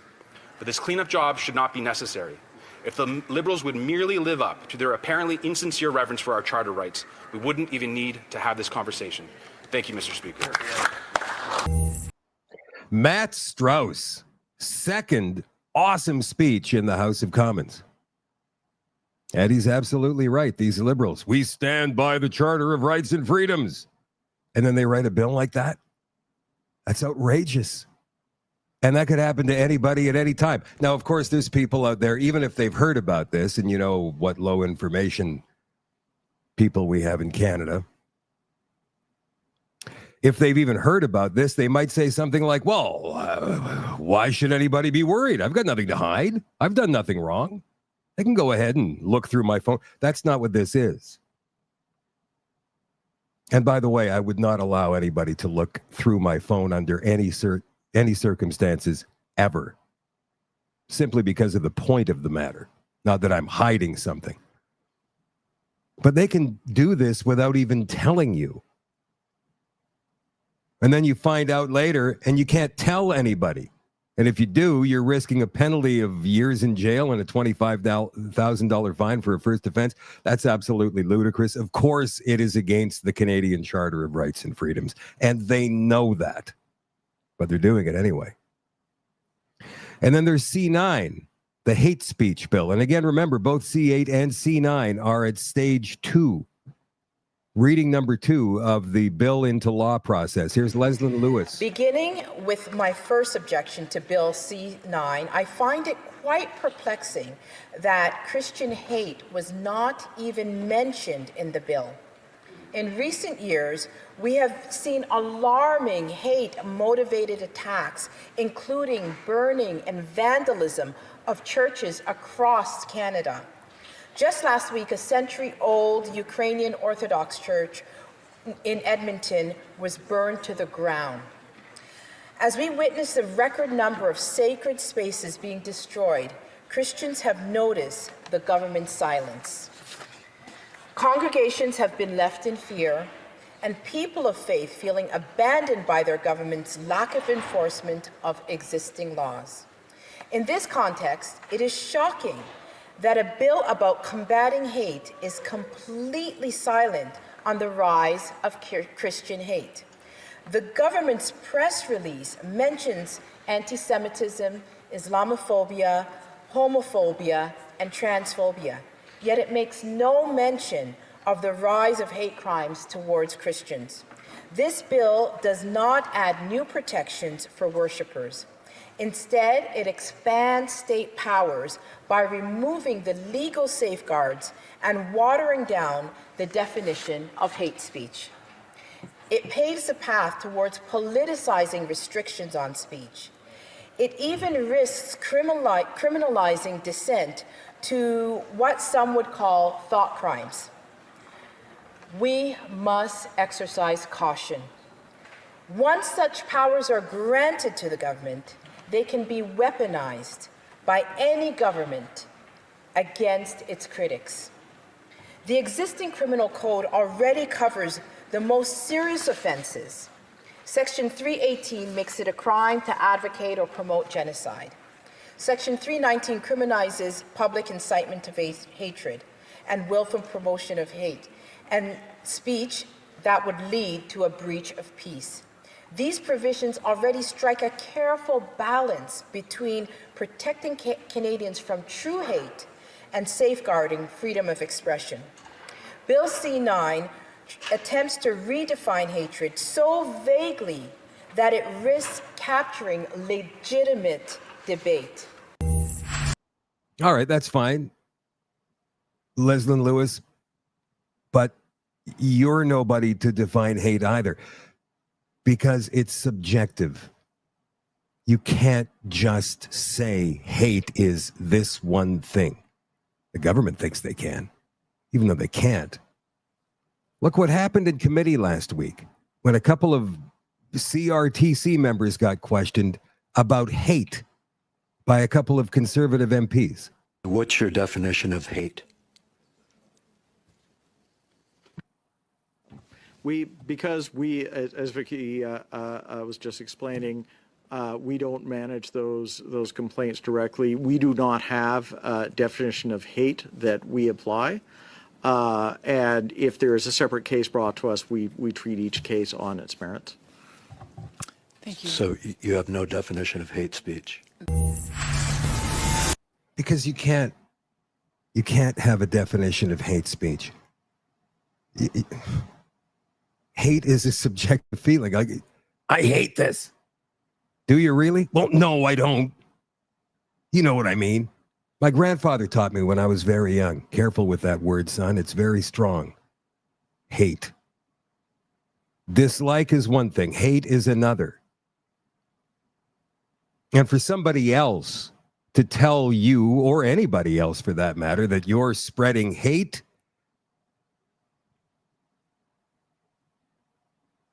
Speaker 5: But this cleanup job should not be necessary. If the Liberals would merely live up to their apparently insincere reverence for our charter rights, we wouldn't even need to have this conversation. Thank you, Mr. Speaker.
Speaker 1: Matt Strauss, second awesome speech in the House of Commons. And he's absolutely right. These Liberals, we stand by the Charter of Rights and Freedoms. And then they write a bill like that? That's outrageous. And that could happen to anybody at any time. Now, of course, there's people out there, even if they've heard about this, and you know what low information people we have in Canada. If they've even heard about this, they might say something like, well, why should anybody be worried? I've got nothing to hide. I've done nothing wrong. I can go ahead and look through my phone. That's not what this is. And by the way, I would not allow anybody to look through my phone under any circumstances ever, simply because of the point of the matter. Not that I'm hiding something. But they can do this without even telling you. And then you find out later and you can't tell anybody. And if you do, you're risking a penalty of years in jail and a $25,000 fine for a first offense. That's absolutely ludicrous. Of course, it is against the Canadian Charter of Rights and Freedoms. And they know that. But they're doing it anyway. And then there's C-9, the hate speech bill. And again, remember, both C-8 and C-9 are at stage 2. Reading number 2 of the bill into law process. Here's Leslie Lewis.
Speaker 6: Beginning with my first objection to Bill C-9, I find it quite perplexing that Christian hate was not even mentioned in the bill. In recent years, we have seen alarming hate-motivated attacks, including burning and vandalism of churches across Canada. Just last week, a century-old Ukrainian Orthodox church in Edmonton was burned to the ground. As we witness the record number of sacred spaces being destroyed, Christians have noticed the government's silence. Congregations have been left in fear, and people of faith feeling abandoned by their government's lack of enforcement of existing laws. In this context, it is shocking that a bill about combating hate is completely silent on the rise of Christian hate. The government's press release mentions anti-Semitism, Islamophobia, homophobia, and transphobia, yet it makes no mention of the rise of hate crimes towards Christians. This bill does not add new protections for worshipers. Instead, it expands state powers by removing the legal safeguards and watering down the definition of hate speech. It paves the path towards politicizing restrictions on speech. It even risks criminalizing dissent to what some would call thought crimes. We must exercise caution. Once such powers are granted to the government, they can be weaponized by any government against its critics. The existing criminal code already covers the most serious offenses. Section 318 makes it a crime to advocate or promote genocide. Section 319 criminalizes public incitement of hatred and willful promotion of hate and speech that would lead to a breach of peace. These provisions already strike a careful balance between protecting Canadians from true hate and safeguarding freedom of expression. Bill C-9 attempts to redefine hatred so vaguely that it risks capturing legitimate debate.
Speaker 1: All right, that's fine, Leslyn Lewis, but you're nobody to define hate either, because it's subjective. You can't just say hate is this one thing. The government thinks they can, even though they can't. Look what happened in committee last week when a couple of CRTC members got questioned about hate by a couple of conservative MPs.
Speaker 7: What's your definition of hate?
Speaker 8: Because we, as Vicky was just explaining, we don't manage those complaints directly. We do not have a definition of hate that we apply. And if there is a separate case brought to us, we treat each case on its merits.
Speaker 7: Thank you. So you have no definition of hate speech?
Speaker 1: Because you can't have a definition of hate speech. Hate is a subjective feeling. I hate this. Do you really? Well, no, I don't. You know what I mean. My grandfather taught me when I was very young. Careful with that word, son. It's very strong. Hate. Dislike is one thing. Hate is another. And for somebody else to tell you, or anybody else for that matter, that you're spreading hate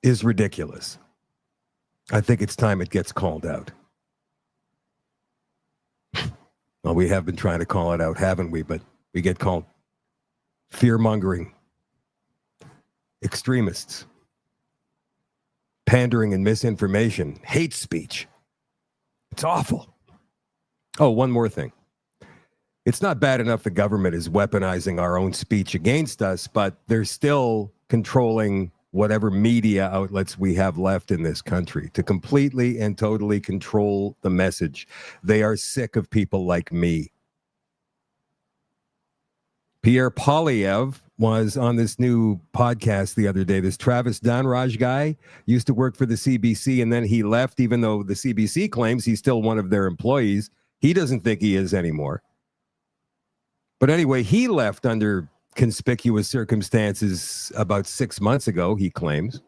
Speaker 1: is ridiculous. I think it's time it gets called out. Well, we have been trying to call it out, haven't we? But we get called fear-mongering, extremists, pandering and misinformation, hate speech. It's awful. Oh, one more thing. It's not bad enough the government is weaponizing our own speech against us, but they're still controlling whatever media outlets we have left in this country to completely and totally control the message. They are sick of people like me. Pierre Poilievre was on this new podcast the other day. This Travis Danraj guy used to work for the CBC, and then he left, even though the CBC claims he's still one of their employees. He doesn't think he is anymore. But anyway, he left under conspicuous circumstances about 6 months ago, he claims,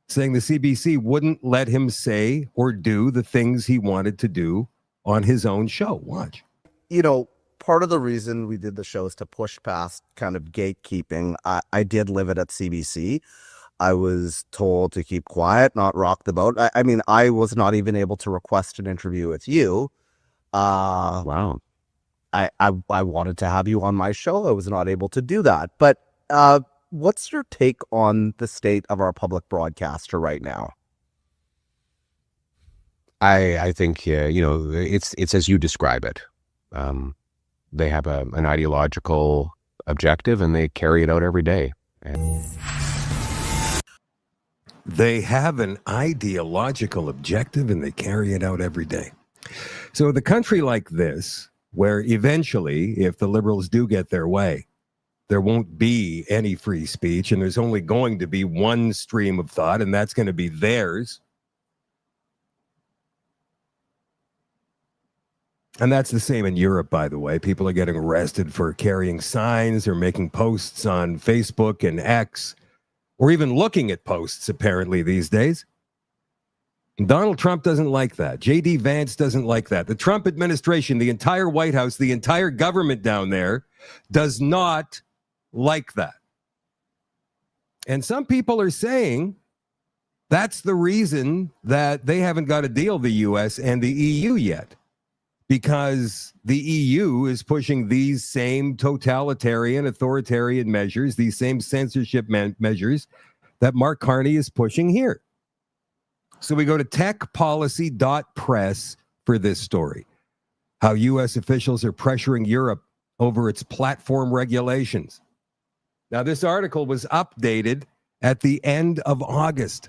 Speaker 1: saying the CBC wouldn't let him say or do the things he wanted to do on his own show. Watch.
Speaker 9: You know, part of the reason we did the show is to push past kind of gatekeeping. I did live it at CBC. I was told to keep quiet, not rock the boat. I mean, I was not even able to request an interview with you.
Speaker 10: Wow.
Speaker 9: I wanted to have you on my show. I was not able to do that. But what's your take on the state of our public broadcaster right now?
Speaker 10: I think, it's as you describe it. They have an ideological objective and they carry it out every day.
Speaker 1: They have an ideological objective and they carry it out every day. So the country like this, where eventually, if the Liberals do get their way, there won't be any free speech and there's only going to be one stream of thought, and that's going to be theirs. And that's the same in Europe, by the way. People are getting arrested for carrying signs or making posts on Facebook and X, or even looking at posts, apparently, these days. Donald Trump doesn't like that. J.D. Vance doesn't like that. The Trump administration, the entire White House, the entire government down there does not like that. And some people are saying that's the reason that they haven't got a deal, the U.S. and the EU yet. Because the EU is pushing these same totalitarian, authoritarian measures, these same censorship measures that Mark Carney is pushing here. So we go to techpolicy.press for this story. How U.S. officials are pressuring Europe over its platform regulations. Now, this article was updated at the end of August.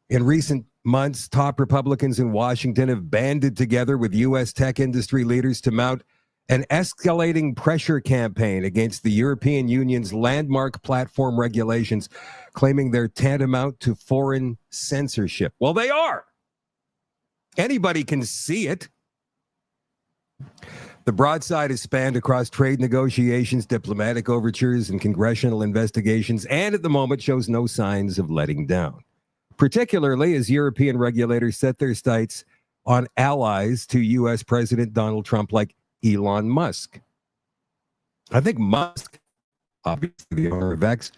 Speaker 1: In recent months, top Republicans in Washington have banded together with U.S. tech industry leaders to mount an escalating pressure campaign against the European Union's landmark platform regulations, claiming they're tantamount to foreign censorship. Well, they are. Anybody can see it. The broadside is spanned across trade negotiations, diplomatic overtures, and congressional investigations, and at the moment shows no signs of letting down, particularly as European regulators set their sights on allies to U.S. President Donald Trump like Elon Musk. I think Musk, obviously the owner of X,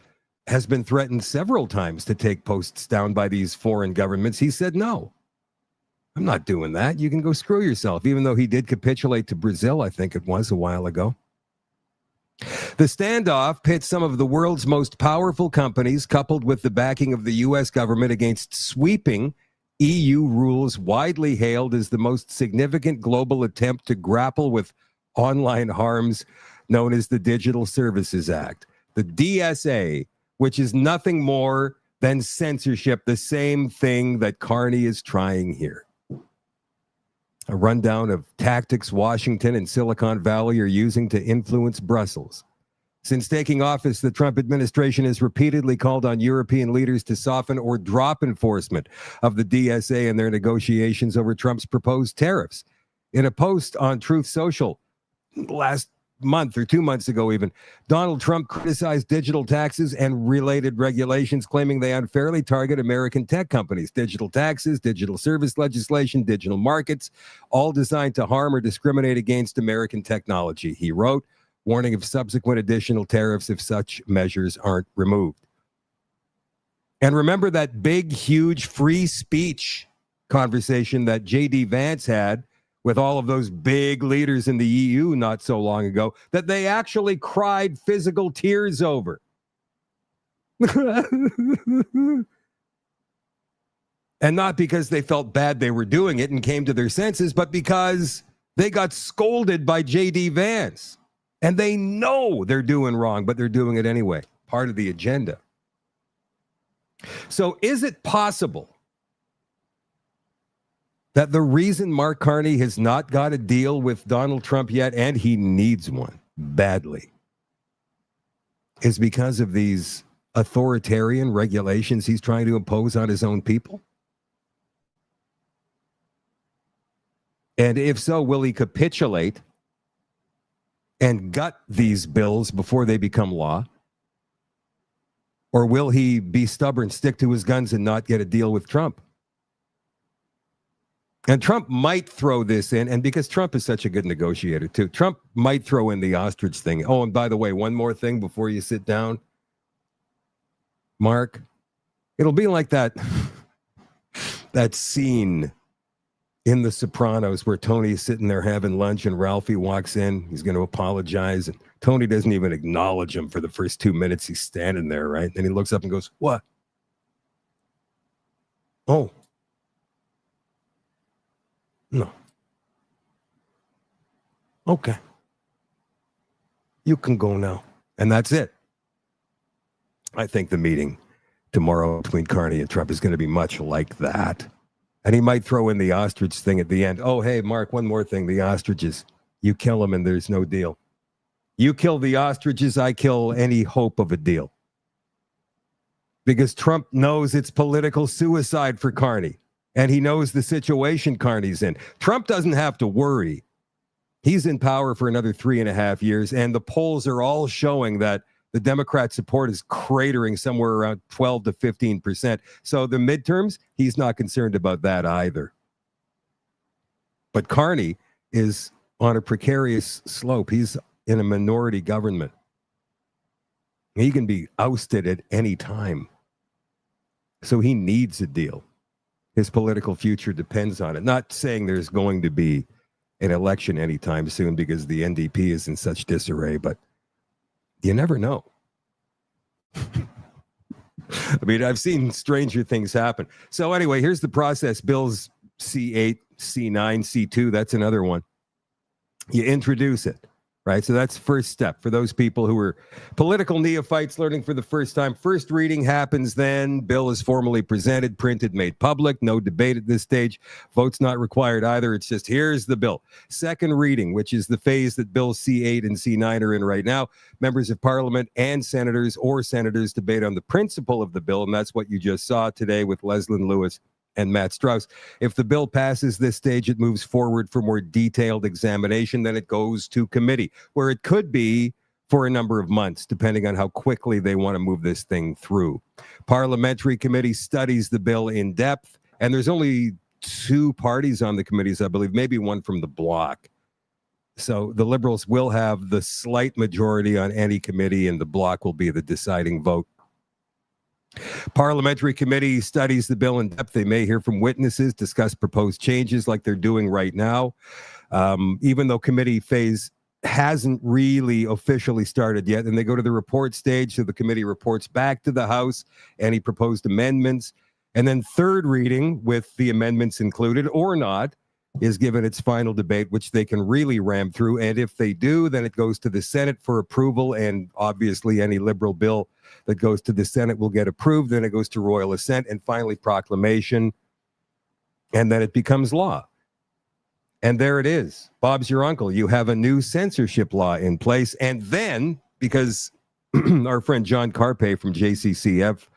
Speaker 1: has been threatened several times to take posts down by these foreign governments. He said, no, I'm not doing that. You can go screw yourself, even though he did capitulate to Brazil, I think it was, a while ago. The standoff pits some of the world's most powerful companies, coupled with the backing of the U.S. government, against sweeping EU rules widely hailed as the most significant global attempt to grapple with online harms, known as the Digital Services Act, the DSA, which is nothing more than censorship, the same thing that Carney is trying here. A rundown of tactics Washington and Silicon Valley are using to influence Brussels. Since taking office, the Trump administration has repeatedly called on European leaders to soften or drop enforcement of the DSA in their negotiations over Trump's proposed tariffs. In a post on Truth Social last month or 2 months ago even, Donald Trump criticized digital taxes and related regulations, claiming they unfairly target American tech companies. Digital taxes, digital service legislation, digital markets, all designed to harm or discriminate against American technology, he wrote, warning of subsequent additional tariffs if such measures aren't removed. And remember that big, huge free speech conversation that J.D. Vance had with all of those big leaders in the EU not so long ago, that they actually cried physical tears over. And not because they felt bad they were doing it and came to their senses, but because they got scolded by J.D. Vance. And they know they're doing wrong, but they're doing it anyway. Part of the agenda. So is it possible that the reason Mark Carney has not got a deal with Donald Trump yet, and he needs one badly, is because of these authoritarian regulations he's trying to impose on his own people? And if so, will he capitulate and gut these bills before they become law? Or will he be stubborn, stick to his guns, and not get a deal with Trump? And Trump might throw this in, and because Trump is such a good negotiator too, Trump might throw in the ostrich thing. Oh, and by the way, one more thing before you sit down, Mark, it'll be like that scene in The Sopranos where Tony's sitting there having lunch and Ralphie walks in. He's going to apologize, and Tony doesn't even acknowledge him for the first 2 minutes. He's standing there, right? Then he looks up and goes, "What? Oh. No. Okay. You can go now." And that's it. I think the meeting tomorrow between Carney and Trump is going to be much like that. And he might throw in the ostrich thing at the end. Oh, hey, Mark, one more thing. The ostriches, you kill them and there's no deal. You kill the ostriches, I kill any hope of a deal. Because Trump knows it's political suicide for Carney. And he knows the situation Carney's in. Trump doesn't have to worry. He's in power for another 3.5 years. And the polls are all showing that the Democrat support is cratering somewhere around 12 to 15%. So the midterms, he's not concerned about that either. But Carney is on a precarious slope. He's in a minority government. He can be ousted at any time. So he needs a deal. His political future depends on it. Not saying there's going to be an election anytime soon because the NDP is in such disarray, but you never know. I mean, I've seen stranger things happen. So anyway, here's the process. Bills C-8, C-9, C-2, that's another one. You introduce it, right? So that's first step for those people who are political neophytes learning for the first time. First reading happens then. Bill is formally presented, printed, made public. No debate at this stage. Votes not required either. It's just, here's the bill. Second reading, which is the phase that Bills C-8 and C-9 are in right now. Members of Parliament and senators debate on the principle of the bill, and that's what you just saw today with Leslyn Lewis and Matt Strauss. If the bill passes this stage, it moves forward for more detailed examination. Then it goes to committee, where it could be for a number of months, depending on how quickly they want to move this thing through. Parliamentary committee studies the bill in depth, and there's only 2 parties on the committees, I believe, maybe one from the Bloc. So the Liberals will have the slight majority on any committee, and the Bloc will be the deciding vote. Parliamentary committee studies the bill in depth. They may hear from witnesses, discuss proposed changes like they're doing right now. Even though committee phase hasn't really officially started yet, and they go to the report stage, so the committee reports back to the House any proposed amendments. And then third reading, with the amendments included or not, is given its final debate, which they can really ram through. And if they do, then it goes to the Senate for approval. And obviously, any Liberal bill that goes to the Senate will get approved. Then it goes to royal assent and finally proclamation. And then it becomes law. And there it is. Bob's your uncle. You have a new censorship law in place. And then, because our friend John Carpay from JCCF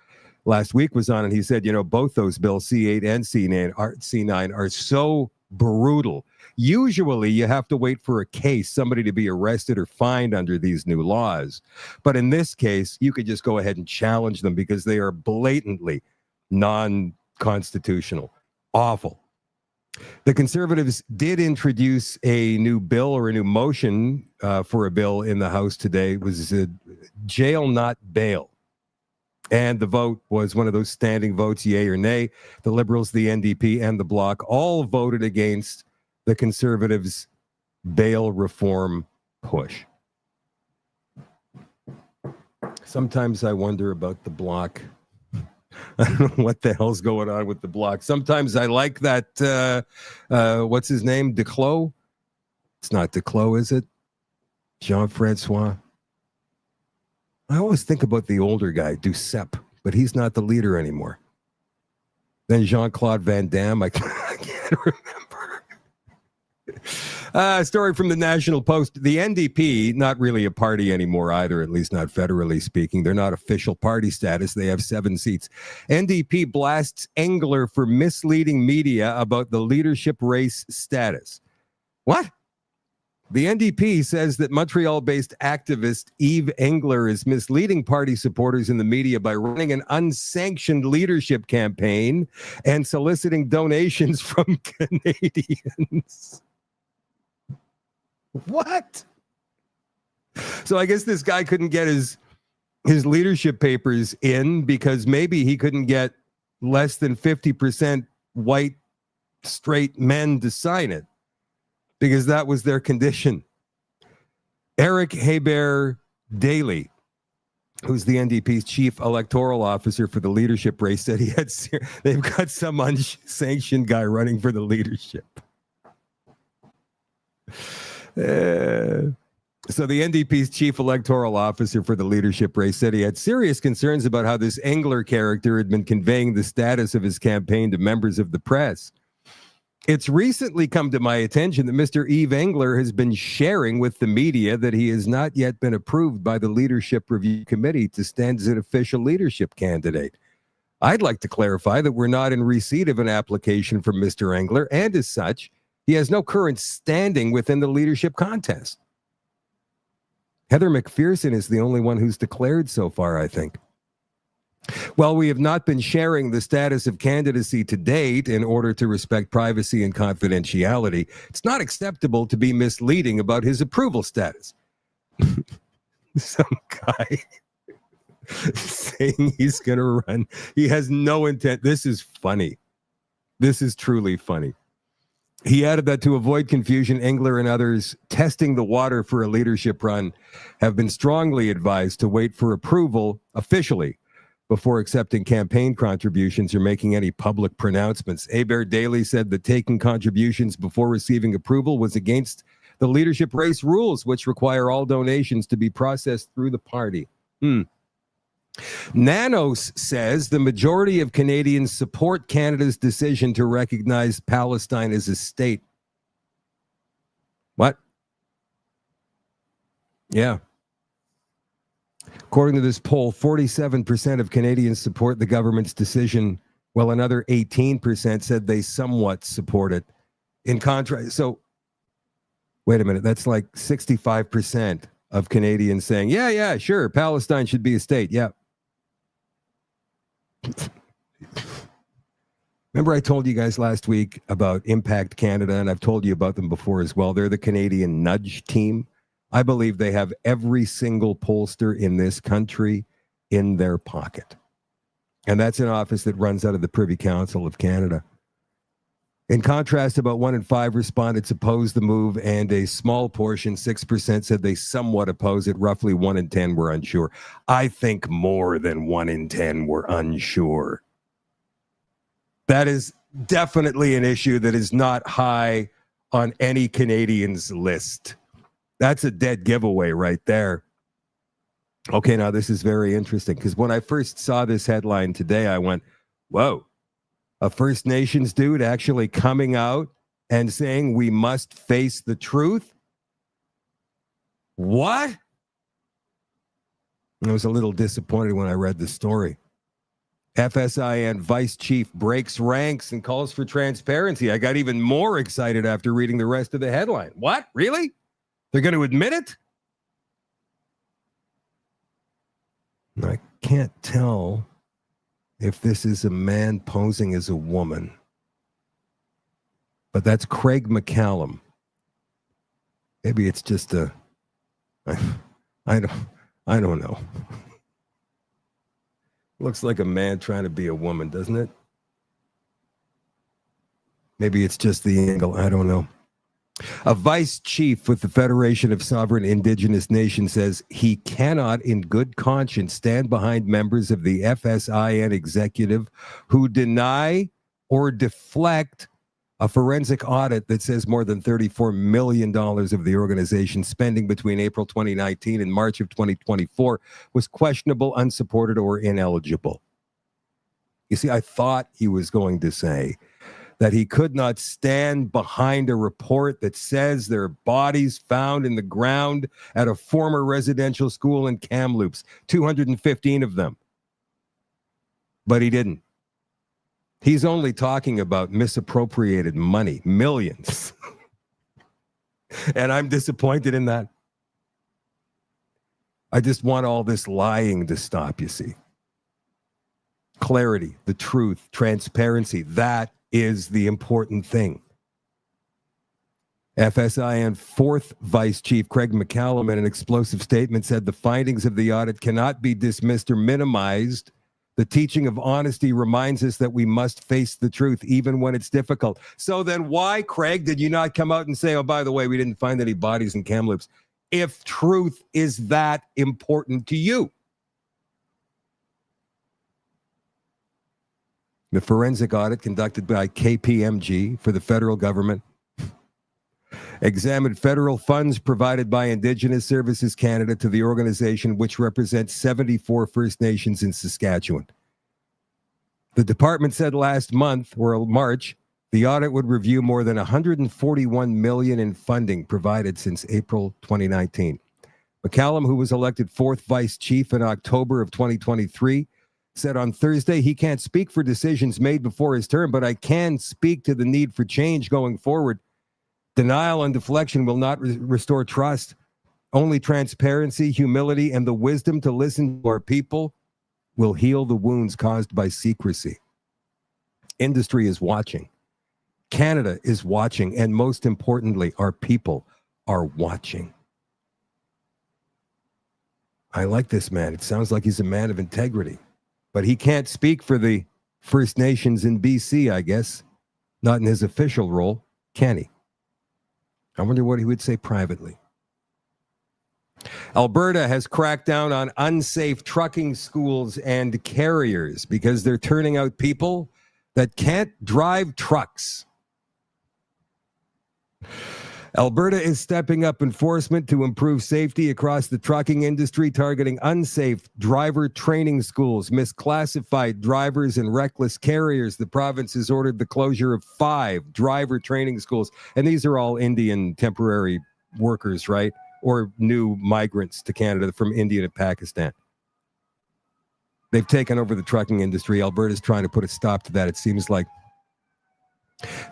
Speaker 1: last week was on, and he said, you know, both those bills, C-8 and C-9, are so brutal. Usually you have to wait for a case, somebody to be arrested or fined under these new laws. But in this case, you could just go ahead and challenge them because they are blatantly non-constitutional. Awful. The Conservatives did introduce a new bill or a new motion for a bill in the House today. It was jail, not bail. And the vote was one of those standing votes, yay or nay. The Liberals, the NDP, and the Bloc all voted against the Conservatives' bail reform push. Sometimes I wonder about the Bloc. I don't know what the hell's going on with the Bloc. Sometimes I like that, what's his name, Duclos? It's not Duclos, is it? Jean-Francois? I always think about the older guy, Duceppe, but he's not the leader anymore. Then Jean-Claude Van Damme, I can't remember. Story from the National Post. The NDP, not really a party anymore either, at least not federally speaking. They're not official party status. They have 7 seats. NDP blasts Engler for misleading media about the leadership race status. What? The NDP says that Montreal-based activist Yves Engler is misleading party supporters in the media by running an unsanctioned leadership campaign and soliciting donations from Canadians. What? So I guess this guy couldn't get his leadership papers in because maybe he couldn't get less than 50% white straight men to sign it, because that was their condition. Eric Hebert-Daly, who's the NDP's chief electoral officer for the leadership race, said they've got some unsanctioned guy running for the leadership. So the NDP's chief electoral officer for the leadership race said he had serious concerns about how this Engler character had been conveying the status of his campaign to members of the press. It's recently come to my attention that Mr. Yves Engler has been sharing with the media that he has not yet been approved by the Leadership Review Committee to stand as an official leadership candidate. I'd like to clarify that we're not in receipt of an application from Mr. Engler, and as such, he has no current standing within the leadership contest. Heather McPherson is the only one who's declared so far, I think. While we have not been sharing the status of candidacy to date in order to respect privacy and confidentiality, it's not acceptable to be misleading about his approval status. Some guy saying he's going to run. He has no intent. This is funny. This is truly funny. He added that to avoid confusion, Engler and others testing the water for a leadership run have been strongly advised to wait for approval officially before accepting campaign contributions or making any public pronouncements. Hebert-Daly said that taking contributions before receiving approval was against the leadership race rules, which require all donations to be processed through the party. Nanos says the majority of Canadians support Canada's decision to recognize Palestine as a state. What? Yeah. According to this poll, 47% of Canadians support the government's decision, while another 18% said they somewhat support it. In contrast, so wait a minute, that's like 65% of Canadians saying, yeah, sure, Palestine should be a state. Yeah. Remember I told you guys last week about Impact Canada, and I've told you about them before as well. They're the Canadian Nudge team. I believe they have every single pollster in this country in their pocket. And that's an office that runs out of the Privy Council of Canada. In contrast, about 1 in 5 respondents opposed the move, and a small portion, 6%, said they somewhat oppose it. Roughly 1 in 10 were unsure. I think more than 1 in 10 were unsure. That is definitely an issue that is not high on any Canadian's list. That's a dead giveaway right there. Okay, now this is very interesting, because when I first saw this headline today, I went, whoa. A First Nations dude actually coming out and saying we must face the truth? What? I was a little disappointed when I read the story. FSIN Vice Chief breaks ranks and calls for transparency. I got even more excited after reading the rest of the headline. What? Really? They're going to admit it? I can't tell if this is a man posing as a woman. But that's Craig McCallum. Maybe it's just I don't know. Looks like a man trying to be a woman, doesn't it? Maybe it's just the angle. I don't know. A vice chief with the Federation of Sovereign Indigenous Nations says he cannot in good conscience stand behind members of the FSIN executive who deny or deflect a forensic audit that says more than $34 million of the organization's spending between April 2019 and March of 2024 was questionable, unsupported, or ineligible. You see, I thought he was going to say that he could not stand behind a report that says there are bodies found in the ground at a former residential school in Kamloops, 215 of them. But he didn't. He's only talking about misappropriated money, millions. And I'm disappointed in that. I just want all this lying to stop, you see. Clarity, the truth, transparency, that is the important thing. FSIN fourth Vice Chief Craig McCallum, in an explosive statement, said the findings of the audit cannot be dismissed or minimized. The teaching of honesty reminds us that we must face the truth, even when it's difficult. So then why, Craig, did you not come out and say, oh, by the way, we didn't find any bodies in Kamloops, if truth is that important to you? The forensic audit conducted by KPMG for the federal government examined federal funds provided by Indigenous Services Canada to the organization, which represents 74 First Nations in Saskatchewan. The department said last month, or March, the audit would review more than $141 million in funding provided since April 2019. McCallum, who was elected fourth vice chief in October of 2023, said on Thursday he can't speak for decisions made before his term, but I can speak to the need for change going forward. Denial and deflection will not restore trust. Only transparency, humility, and the wisdom to listen to our people will heal the wounds caused by secrecy. Industry is watching. Canada is watching. And most importantly, our people are watching. I like this man. It sounds like he's a man of integrity. But he can't speak for the First Nations in BC, I guess. Not in his official role, can he? I wonder what he would say privately. Alberta has cracked down on unsafe trucking schools and carriers because they're turning out people that can't drive trucks. Alberta is stepping up enforcement to improve safety across the trucking industry, targeting unsafe driver training schools, misclassified drivers, and reckless carriers. The province has ordered the closure of 5 driver training schools. And these are all Indian temporary workers, right? Or new migrants to Canada from India and Pakistan. They've taken over the trucking industry. Alberta's trying to put a stop to that, it seems like.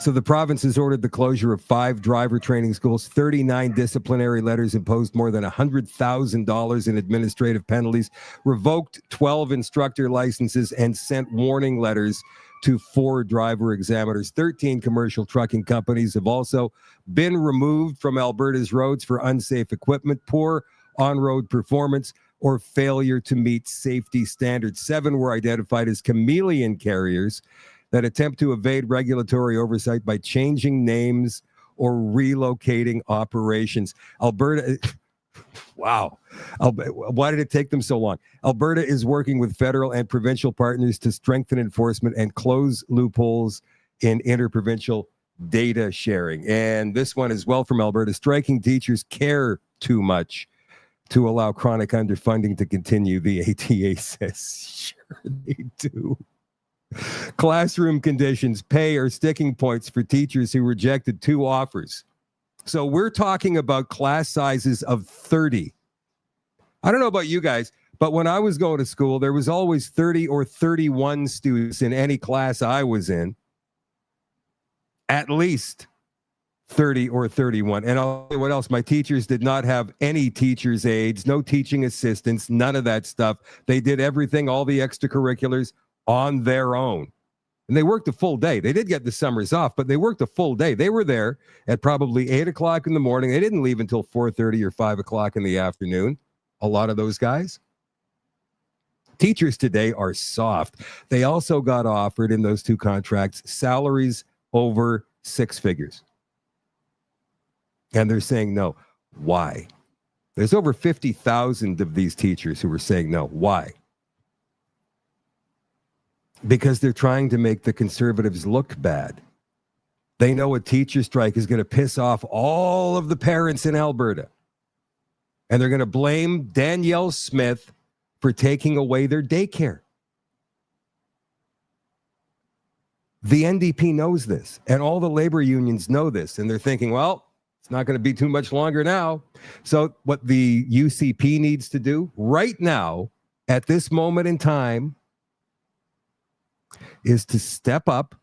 Speaker 1: So the province has ordered the closure of 5 driver training schools, 39 disciplinary letters imposed more than $100,000 in administrative penalties, revoked 12 instructor licenses, and sent warning letters to 4 driver examiners. 13 commercial trucking companies have also been removed from Alberta's roads for unsafe equipment, poor on-road performance, or failure to meet safety standards. 7 were identified as chameleon carriers that attempt to evade regulatory oversight by changing names or relocating operations. Alberta, wow. Why did it take them so long? Alberta is working with federal and provincial partners to strengthen enforcement and close loopholes in interprovincial data sharing. And this one as well from Alberta. Striking teachers care too much to allow chronic underfunding to continue, the ATA says. Sure they do. Classroom conditions, pay, are sticking points for teachers who rejected 2 offers. So we're talking about class sizes of 30. I don't know about you guys, but when I was going to school, there was always 30 or 31 students in any class I was in. At least 30 or 31. And I'll tell you what else, my teachers did not have any teacher's aides, no teaching assistants, none of that stuff. They did everything, all the extracurriculars, on their own. And they worked a full day. They did get the summers off, but they worked a full day. They were there at probably 8 o'clock in the morning. They didn't leave until 4:30 or 5 o'clock in the afternoon. A lot of those guys. Teachers today are soft. They also got offered in those 2 contracts salaries over 6 figures. And they're saying no. Why? There's over 50,000 of these teachers who are saying no. Why? Because they're trying to make the Conservatives look bad. They know a teacher strike is going to piss off all of the parents in Alberta. And they're going to blame Danielle Smith for taking away their daycare. The NDP knows this, and all the labor unions know this, and they're thinking, well, it's not going to be too much longer now. So what the UCP needs to do right now, at this moment in time, is to step up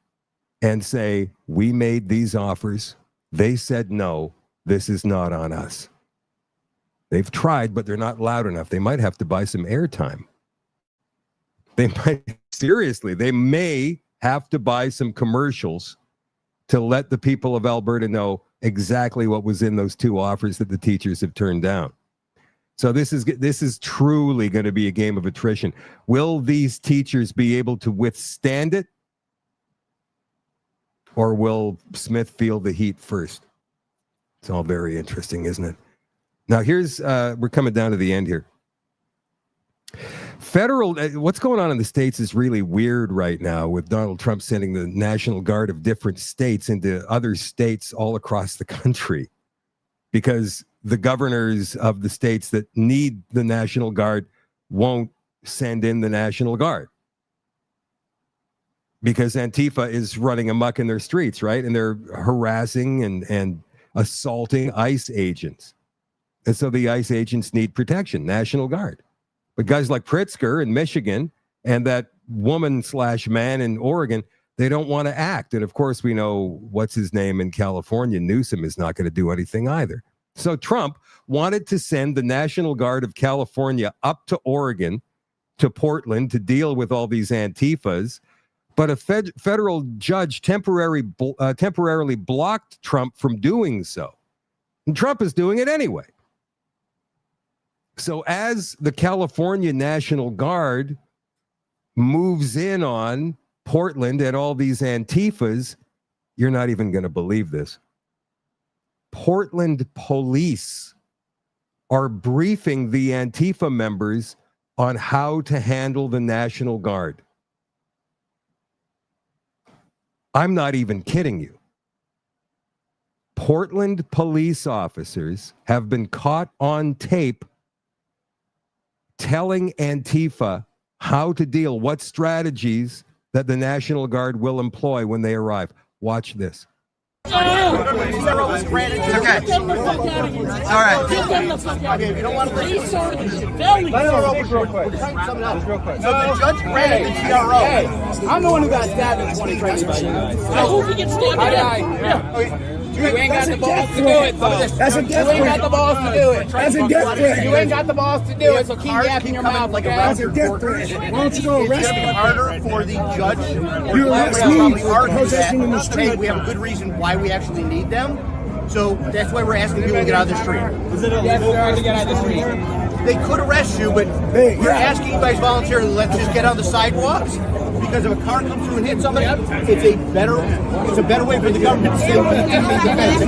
Speaker 1: and say, we made these offers. They said no. this is not on us. They've tried, but they're not loud enough. They might have to buy some airtime. They may have to buy some commercials to let the people of Alberta know exactly what was in those 2 offers that the teachers have turned down. So this is truly going to be a game of attrition. Will these teachers be able to withstand it? Or will Smith feel the heat first? It's all very interesting, isn't it? Now here's, we're coming down to the end here. What's going on in the States is really weird right now, with Donald Trump sending the National Guard of different states into other states all across the country, because the governors of the states that need the National Guard won't send in the National Guard because Antifa is running amok in their streets, right? And they're harassing and assaulting ICE agents. And so the ICE agents need protection, National Guard. But guys like Pritzker in Michigan and that woman/man in Oregon, they don't want to act. And of course, we know what's his name in California, Newsom, is not going to do anything either. So Trump wanted to send the National Guard of California up to Oregon, to Portland, to deal with all these Antifas. But a federal judge temporarily blocked Trump from doing so. And Trump is doing it anyway. So as the California National Guard moves in on Portland and all these Antifas, you're not even going to believe this. Portland police are briefing the Antifa members on how to handle the National Guard. I'm not even kidding you. Portland police officers have been caught on tape telling Antifa how to deal, what strategies that the National Guard will employ when they arrive. Watch this.
Speaker 11: Okay. All right. Okay, you don't want to listen. So the judge granted the TRO. Hey, I'm the one who got stabbed in 2020 by you guys. So who gets stabbed? You ain't got the balls to do it, though. That's a death threat. You ain't got the balls to do it. That's a death threat. You ain't got the balls to do it, so keep yapping your mouth like a
Speaker 12: That's a death threat. Why don't you go arrest me?
Speaker 11: It's harder for the judge.
Speaker 12: You arrest me for protesting in the street.
Speaker 11: We have a good reason why we actually need them. So that's why we're asking people to get out of the street.
Speaker 12: Is it illegal to get out of the street?
Speaker 11: They could arrest you, but we're asking you guys voluntarily, let's just get on the sidewalks. Because if a car comes through and hits somebody, it's a better way for the government to say we need defense.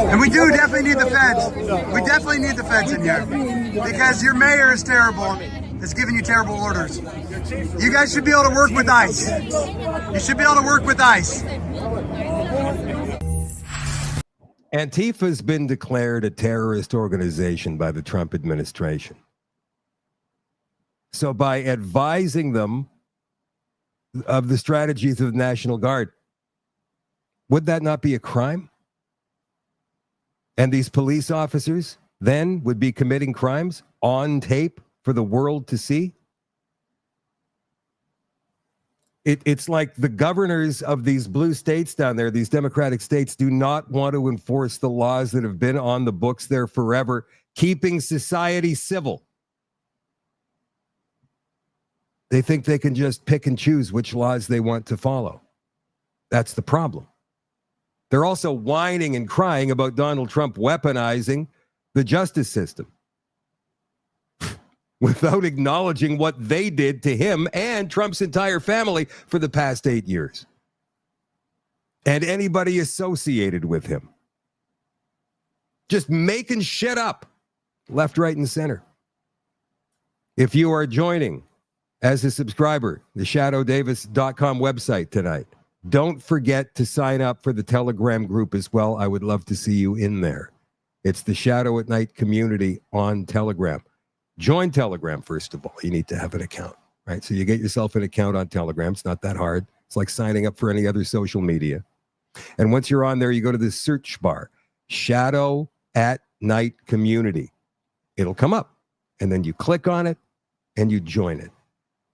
Speaker 12: And we do definitely need the feds. We definitely need the feds in here. Because your mayor is terrible. It's giving you terrible orders. You guys should be able to work with ICE. You should be able to work with ICE.
Speaker 1: Antifa's been declared a terrorist organization by the Trump administration. So by advising them of the strategies of the National Guard, would that not be a crime? And these police officers then would be committing crimes on tape for the world to see? It's like the governors of these blue states down there, these Democratic states, do not want to enforce the laws that have been on the books there forever, keeping society civil. They think they can just pick and choose which laws they want to follow. That's the problem. They're also whining and crying about Donald Trump weaponizing the justice system without acknowledging what they did to him and Trump's entire family for the past 8 years. And anybody associated with him. Just making shit up, left, right, and center. If you are joining as a subscriber, the shadowdavis.com website tonight, don't forget to sign up for the Telegram group as well. I would love to see you in there. It's the Shadow at Night community on Telegram. Join Telegram, first of all. You need to have an account, right? So you get yourself an account on Telegram. It's not that hard. It's like signing up for any other social media. And once you're on there, you go to the search bar, Shadow at Night Community. It'll come up. And then you click on it and you join it.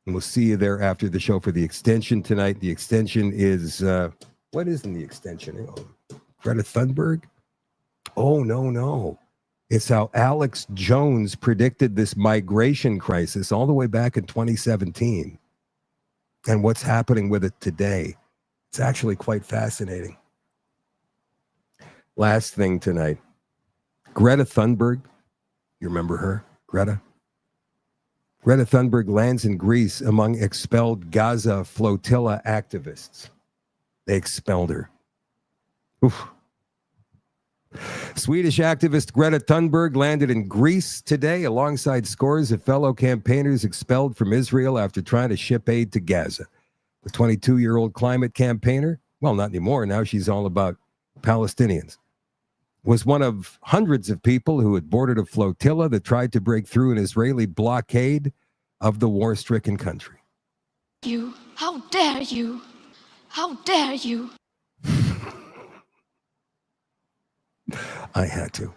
Speaker 1: And we'll see you there after the show for the extension tonight. The extension is, what is in the extension? Greta Thunberg? Oh, no. It's how Alex Jones predicted this migration crisis all the way back in 2017 and what's happening with it today. It's actually quite fascinating. Last thing tonight, Greta Thunberg. You remember her, Greta? Greta Thunberg lands in Greece among expelled Gaza flotilla activists. They expelled her. Oof. Swedish activist Greta Thunberg landed in Greece today alongside scores of fellow campaigners expelled from Israel after trying to ship aid to Gaza. The 22-year-old climate campaigner, well, not anymore, now she's all about Palestinians, was one of hundreds of people who had boarded a flotilla that tried to break through an Israeli blockade of the war-stricken country.
Speaker 13: You, how dare you? How dare you?
Speaker 1: I had to.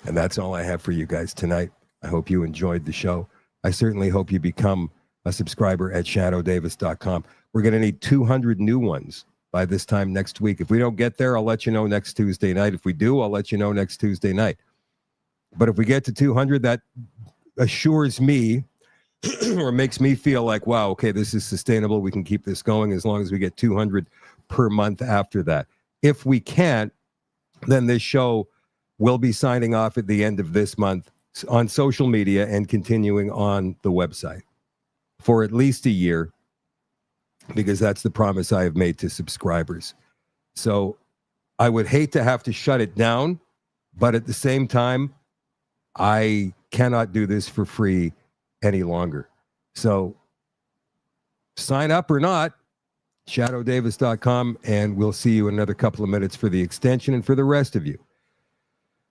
Speaker 1: And that's all I have for you guys tonight. I hope you enjoyed the show. I certainly hope you become a subscriber at shadowdavis.com. We're going to need 200 new ones by this time next week. If we don't get there, I'll let you know next Tuesday night. If we do, I'll let you know next Tuesday night. But if we get to 200, that assures me or makes me feel like, wow, okay, this is sustainable. We can keep this going as long as we get 200 per month after that. If we can't, then this show will be signing off at the end of this month on social media and continuing on the website for at least a year, because that's the promise I have made to subscribers. So I would hate to have to shut it down, but at the same time, I cannot do this for free any longer. So sign up or not, shadowdavis.com, and we'll see you in another couple of minutes for the extension. And for the rest of you,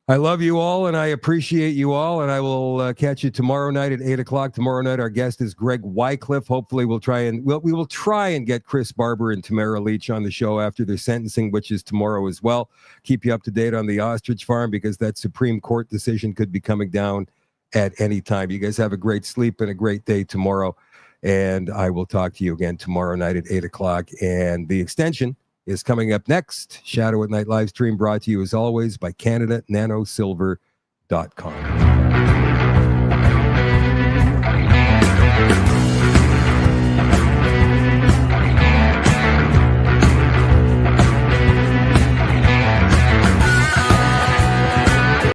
Speaker 1: I love you all and I appreciate you all, and I will catch you tomorrow night at 8 o'clock. Tomorrow night, our guest is Greg Wycliffe. Hopefully we will try and get Chris Barber and Tamara Leach on the show after their sentencing, which is tomorrow as well. Keep you up to date on the Ostrich Farm, because that Supreme Court decision could be coming down at any time. You guys have a great sleep and a great day tomorrow. And I will talk to you again tomorrow night at 8 o'clock. And the extension is coming up next. Shadow at Night live stream brought to you as always by CanadaNanoSilver.com.